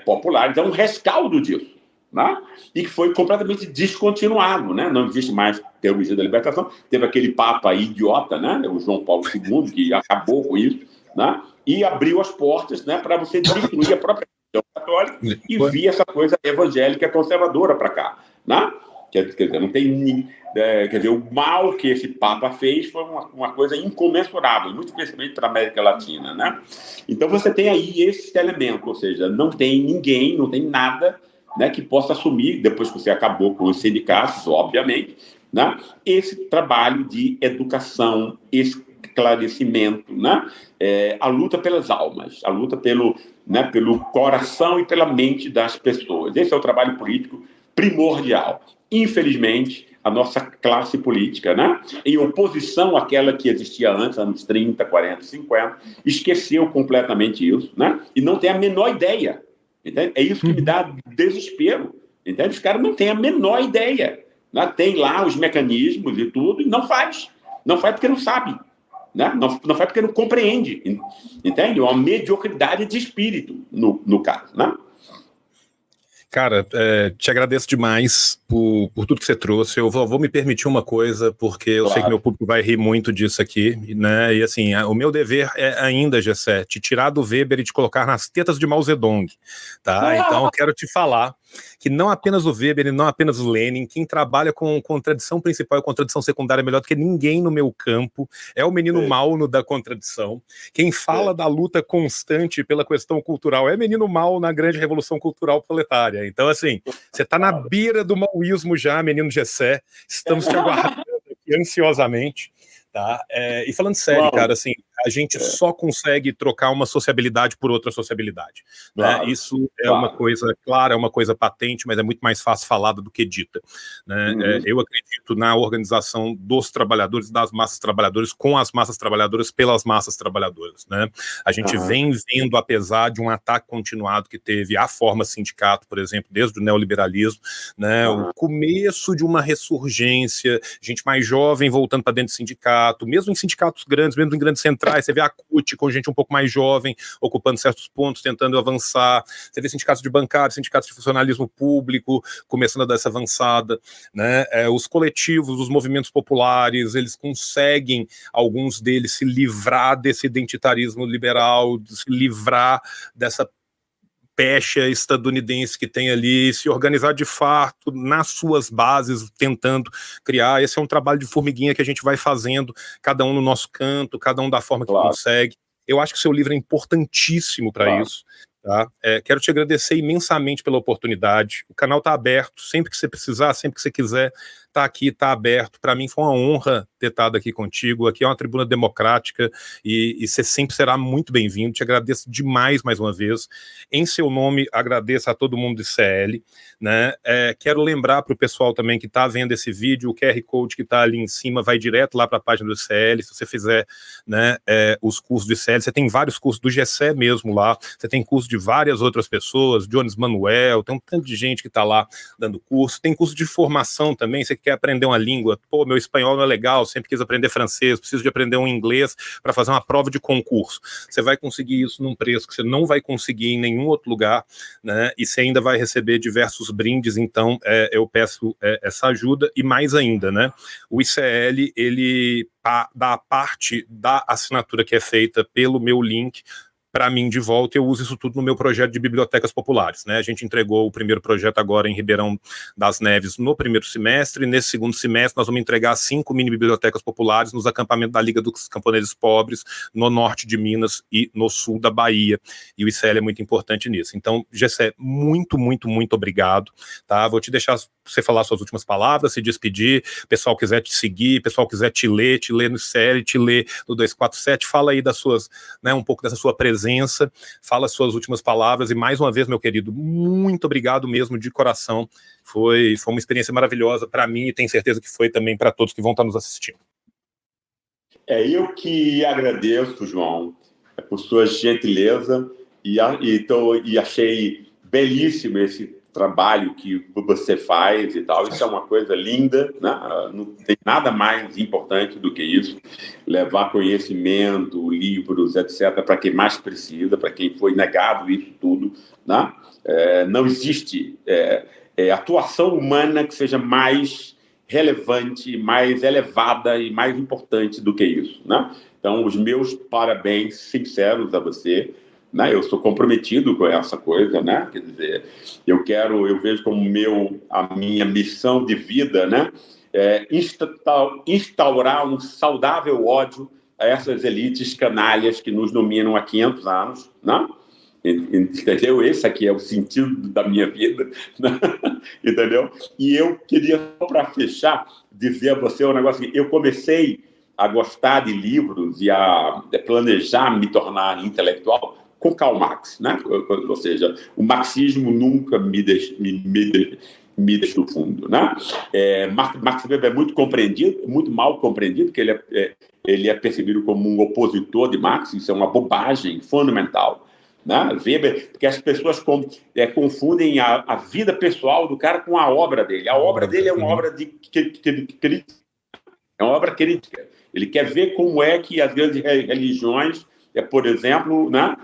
populares, é um rescaldo disso. Né? E que foi completamente descontinuado, né? Não existe mais teologia da libertação. Teve aquele papa idiota, né? O João Paulo II, que acabou com isso, né? E abriu as portas, né, para você destruir a própria religião católica e vir essa coisa evangélica conservadora para cá. Né? Quer dizer, não tem... quer dizer, o mal que esse papa fez foi uma coisa incomensurável, muito especialmente para a América Latina. Né? Então você tem aí esse elemento, ou seja, não tem ninguém, não tem nada, né, que possa assumir, depois que você acabou com os sindicatos, obviamente, né, esse trabalho de educação, esclarecimento, né, a luta pelas almas, a luta pelo coração e pela mente das pessoas. Esse é o trabalho político primordial. Infelizmente, a nossa classe política, né, em oposição àquela que existia antes, anos 30, 40, 50, esqueceu completamente isso, né, e não tem a menor ideia. Entende? É isso que me dá desespero. Entende? Os caras não têm a menor ideia. Né? Tem lá os mecanismos e tudo, e não faz. Não faz porque não sabe. Né? Não faz porque não compreende. Entende? É uma mediocridade de espírito, no caso. Né? Cara, te agradeço demais por tudo que você trouxe. Eu vou me permitir uma coisa, porque eu sei que meu público vai rir muito disso aqui, né? E assim, o meu dever é ainda, Gessé, te tirar do Weber e te colocar nas tetas de Mao Zedong, tá? Então eu quero te falar que não apenas o Weber e não apenas o Lenin, quem trabalha com contradição principal e contradição secundária melhor do que ninguém no meu campo, é o menino Mao no da contradição. Quem fala da luta constante pela questão cultural é menino Mao na grande revolução cultural proletária. Então, assim, você tá na beira do maoísmo já, menino Gessé, estamos te aguardando aqui ansiosamente, tá? E falando sério, cara, assim, a gente só consegue trocar uma sociabilidade por outra sociabilidade. Né? Isso é uma coisa clara, é uma coisa patente, mas é muito mais fácil falada do que dita. Né? Eu acredito na organização dos trabalhadores, das massas trabalhadoras, com as massas trabalhadoras, pelas massas trabalhadoras. Né? A gente vem vendo, apesar de um ataque continuado que teve à forma sindicato, por exemplo, desde o neoliberalismo, né? O começo de uma ressurgência, gente mais jovem voltando para dentro do sindicato, mesmo em sindicatos grandes, mesmo em grandes centrais, você vê a CUT com gente um pouco mais jovem, ocupando certos pontos, tentando avançar, você vê sindicatos de bancários, sindicatos de funcionalismo público, começando a dar essa avançada, né? Os coletivos, os movimentos populares, eles conseguem, alguns deles, se livrar desse identitarismo liberal, se livrar dessa pecha estadunidense que tem ali, se organizar de fato nas suas bases, tentando criar. Esse é um trabalho de formiguinha que a gente vai fazendo, cada um no nosso canto, cada um da forma que consegue. Eu acho que o seu livro é importantíssimo para isso. Tá? Quero te agradecer imensamente pela oportunidade. O canal está aberto, sempre que você precisar, sempre que você quiser, tá aqui, tá aberto. Para mim foi uma honra ter estado aqui contigo. Aqui é uma tribuna democrática e você sempre será muito bem-vindo. Te agradeço demais mais uma vez. Em seu nome, agradeço a todo mundo do ICL. Né? Quero lembrar para o pessoal também que está vendo esse vídeo, o QR Code que está ali em cima vai direto lá para a página do ICL. Se você fizer, né, os cursos do ICL, você tem vários cursos do GCE mesmo lá, você tem curso de várias outras pessoas, Jones Manuel, tem um tanto de gente que está lá dando curso, tem curso de formação também, você quer aprender uma língua, pô, meu espanhol não é legal, sempre quis aprender francês, preciso de aprender um inglês para fazer uma prova de concurso. Você vai conseguir isso num preço que você não vai conseguir em nenhum outro lugar, né? E você ainda vai receber diversos brindes. Então eu peço essa ajuda, e mais ainda, né? O ICL, ele dá parte da assinatura que é feita pelo meu link para mim de volta. Eu uso isso tudo no meu projeto de bibliotecas populares, né? A gente entregou o primeiro projeto agora em Ribeirão das Neves no primeiro semestre, e nesse segundo semestre nós vamos entregar 5 mini bibliotecas populares nos acampamentos da Liga dos Camponeses Pobres, no norte de Minas e no sul da Bahia, e o ICL é muito importante nisso. Então, Gessé, muito, muito, muito obrigado, tá? Vou te deixar você falar suas últimas palavras, se despedir, pessoal quiser te seguir, pessoal quiser te ler no ICL, te ler no 247, fala aí das suas, né, um pouco dessa sua presença, fala as suas últimas palavras, e mais uma vez, meu querido, muito obrigado mesmo, de coração, foi uma experiência maravilhosa para mim, e tenho certeza que foi também para todos que vão estar nos assistindo. Eu que agradeço, João, por sua gentileza, e achei belíssimo esse trabalho que você faz e tal. Isso é uma coisa linda, né? Não tem nada mais importante do que isso, levar conhecimento, livros, etc., para quem mais precisa, para quem foi negado isso tudo, né? Não existe atuação humana que seja mais relevante, mais elevada e mais importante do que isso, né? Então, os meus parabéns sinceros a você, né? Eu sou comprometido com essa coisa, né? Quer dizer, eu vejo como a minha missão de vida, né? Instaurar um saudável ódio a essas elites canalhas que nos dominam há 500 anos, né? Entendeu? Esse aqui é o sentido da minha vida, né? Entendeu? E eu queria, para fechar, dizer a você um negócio que eu comecei a gostar de livros e a planejar me tornar intelectual com Karl Marx, né? Ou seja, o marxismo nunca me deixa no fundo, né? Max Weber é muito mal compreendido, porque ele é percebido como um opositor de Marx. Isso é uma bobagem fundamental, né? Weber, porque as pessoas confundem a vida pessoal do cara com a obra dele. A obra dele é uma obra de crítica, é uma obra crítica. Ele quer ver como é que as grandes religiões, por exemplo, né,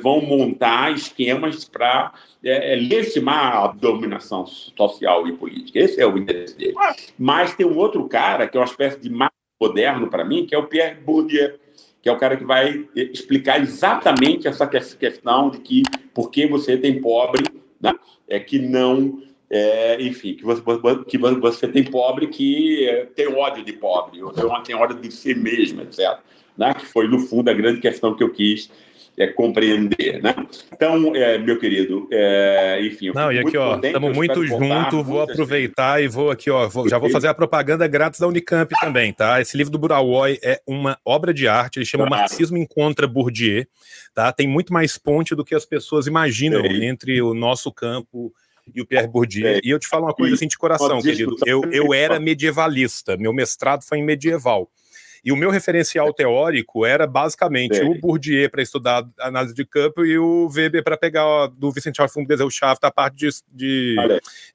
vão montar esquemas para legitimar a dominação social e política. Esse é o interesse dele. Mas tem um outro cara, que é uma espécie de mais moderno para mim, que é o Pierre Bourdieu, que é o cara que vai explicar exatamente essa questão de que por que você tem pobre, né, que não... enfim, que você tem pobre que tem ódio de pobre, ou tem ódio de si mesmo, etc. Né? Que foi, no fundo, a grande questão que eu quis compreender, né? Então, meu querido, enfim... Não, e aqui, ó, estamos muito juntos, vou aproveitar e vou aqui, ó, já vou fazer a propaganda grátis da Unicamp também, tá? Esse livro do Burawoy é uma obra de arte, ele chama Marxismo Encontra Bourdieu, tá? Tem muito mais ponte do que as pessoas imaginam entre o nosso campo e o Pierre Bourdieu. E eu te falo uma coisa assim de coração, querido, eu era medievalista, meu mestrado foi em medieval. E o meu referencial teórico era basicamente o Bourdieu para estudar análise de campo e o Weber para pegar do Vicente Gesellschaft a parte de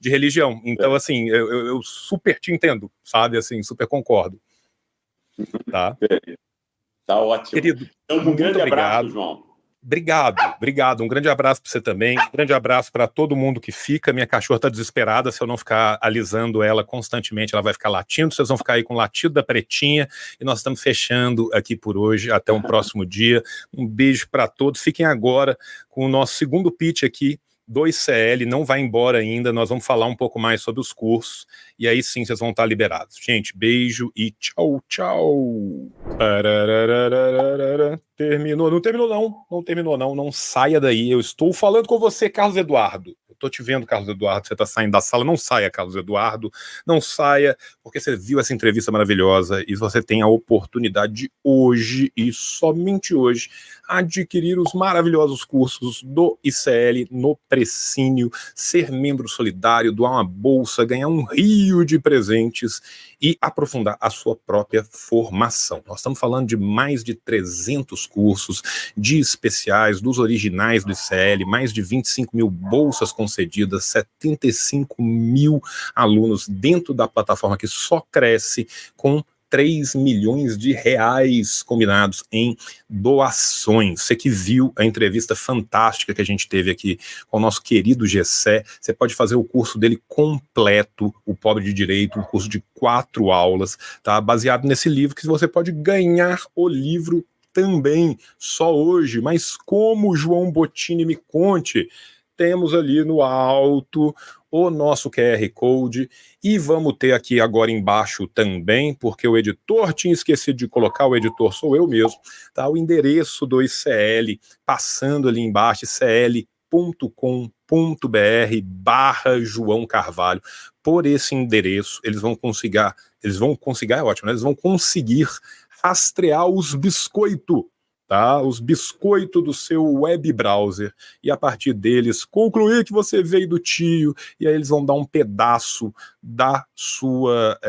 religião. Então, assim, eu super te entendo, sabe? Assim, super concordo. Tá? Tá ótimo. Querido, então, um grande abraço, João. Obrigado. Um grande abraço para você também. Um grande abraço para todo mundo que fica. Minha cachorra está desesperada. Se eu não ficar alisando ela constantemente, ela vai ficar latindo. Vocês vão ficar aí com o latido da Pretinha. E nós estamos fechando aqui por hoje. Até um próximo dia. Um beijo para todos. Fiquem agora com o nosso segundo pitch aqui do ICL. Não vai embora ainda. Nós vamos falar um pouco mais sobre os cursos. E aí sim vocês vão estar liberados. Gente, beijo e tchau, tchau. Terminou. Não terminou não. Não saia daí. Eu estou falando com você, Carlos Eduardo. Eu tô te vendo, Carlos Eduardo. Você está saindo da sala. Não saia, Carlos Eduardo. Não saia, porque você viu essa entrevista maravilhosa e você tem a oportunidade de hoje, e somente hoje, adquirir os maravilhosos cursos do ICL no Precínio, ser membro solidário, doar uma bolsa, ganhar um rio de presentes e aprofundar a sua própria formação. Nós estamos falando de mais de 300 cursos, de especiais, dos originais do ICL, mais de 25 mil bolsas com concedidas, 75 mil alunos dentro da plataforma que só cresce, com 3 milhões de reais combinados em doações. Você que viu a entrevista fantástica que a gente teve aqui com o nosso querido Gessé, você pode fazer o curso dele completo, O Pobre de Direito, um curso de 4 aulas, tá? Baseado nesse livro, que você pode ganhar o livro também, só hoje. Mas como, João Bottini, me conte, temos ali no alto o nosso QR Code, e vamos ter aqui agora embaixo também, porque o editor tinha esquecido de colocar, o editor sou eu mesmo, tá? O endereço do ICL, passando ali embaixo, icl.com.br/João Carvalho. Por esse endereço, eles vão conseguir, é ótimo, né? Eles vão conseguir rastrear os biscoitos, tá? Os biscoitos do seu web browser, e a partir deles concluir que você veio do tio, e aí eles vão dar um pedaço da sua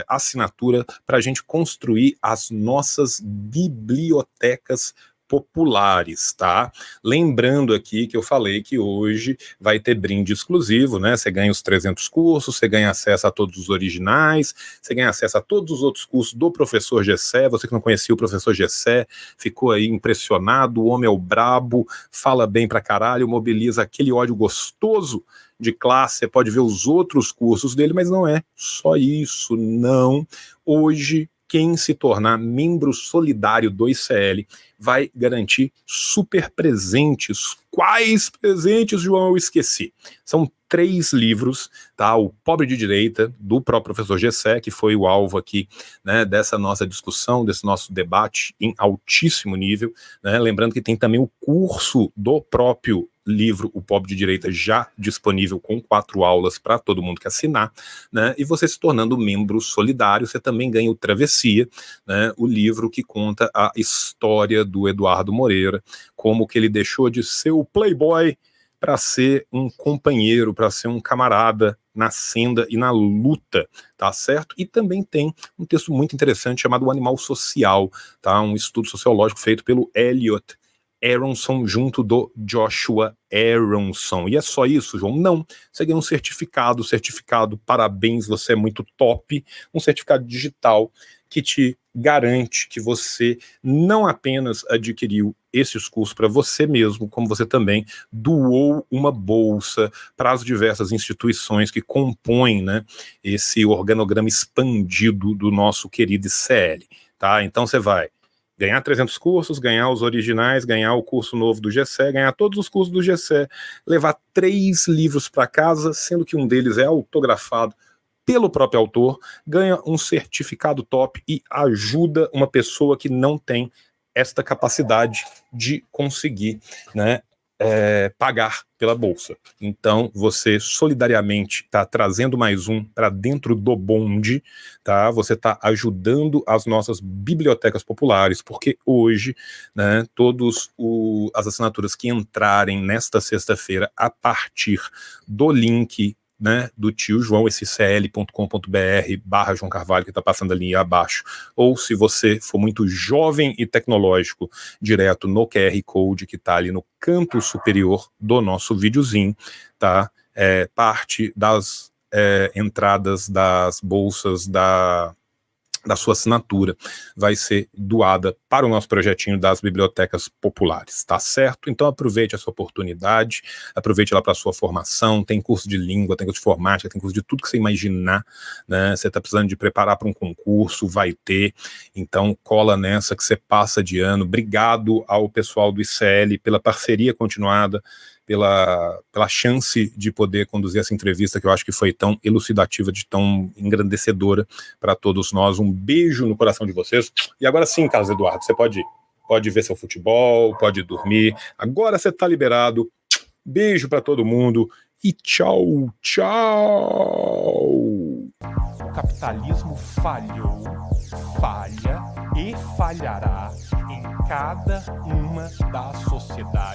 assinatura para a gente construir as nossas bibliotecas populares, tá? Lembrando aqui que eu falei que hoje vai ter brinde exclusivo, né? Você ganha os 300 cursos, você ganha acesso a todos os originais, você ganha acesso a todos os outros cursos do professor Gessé. Você que não conhecia o professor Gessé, ficou aí impressionado, o homem é o brabo, fala bem pra caralho, mobiliza aquele ódio gostoso de classe. Você pode ver os outros cursos dele, mas não é só isso, não. Hoje, quem se tornar membro solidário do ICL vai garantir super presentes. Quais presentes, João? Eu esqueci. São 3 livros, tá? O Pobre de Direita, do próprio professor Gessé, que foi o alvo aqui, né, dessa nossa discussão, desse nosso debate em altíssimo nível, né? Lembrando que tem também o curso do próprio livro O Pobre de Direita, já disponível com 4 aulas para todo mundo que assinar, né? E você se tornando membro solidário, você também ganha o Travessia, né? O livro que conta a história do Eduardo Moreira, como que ele deixou de ser o playboy para ser um companheiro, para ser um camarada na senda e na luta, tá certo? E também tem um texto muito interessante chamado O Animal Social, tá? Um estudo sociológico feito pelo Elliot Aronson junto do Joshua Aronson. E é só isso, João? Não. Você ganha um certificado, parabéns, você é muito top, um certificado digital que te garante que você não apenas adquiriu esses cursos para você mesmo, como você também doou uma bolsa para as diversas instituições que compõem, né, esse organograma expandido do nosso querido ICL, tá? Então você vai ganhar 300 cursos, ganhar os originais, ganhar o curso novo do Gessé, ganhar todos os cursos do Gessé, levar 3 livros para casa, sendo que um deles é autografado pelo próprio autor, ganha um certificado top e ajuda uma pessoa que não tem esta capacidade de conseguir, né, pagar pela bolsa. Então, você solidariamente está trazendo mais um para dentro do bonde, tá? Você está ajudando as nossas bibliotecas populares, porque hoje, né, as assinaturas que entrarem nesta sexta-feira a partir do link, né, do tio João, esse cl.com.br/João Carvalho, que está passando ali abaixo, ou se você for muito jovem e tecnológico, direto no QR Code que está ali no canto superior do nosso videozinho, tá? Parte das entradas das bolsas da sua assinatura vai ser doada para o nosso projetinho das bibliotecas populares, tá certo? Então aproveite essa oportunidade, aproveite lá para a sua formação, tem curso de língua, tem curso de informática, tem curso de tudo que você imaginar, né? Você está precisando de preparar para um concurso, vai ter, então cola nessa que você passa de ano. Obrigado ao pessoal do ICL pela parceria continuada, pela chance de poder conduzir essa entrevista, que eu acho que foi tão elucidativa, de tão engrandecedora para todos nós. Um beijo no coração de vocês. E agora sim, Carlos Eduardo, você pode ver seu futebol, pode dormir. Agora você está liberado. Beijo para todo mundo e tchau, tchau. O capitalismo falhou, falha e falhará em cada uma das sociedades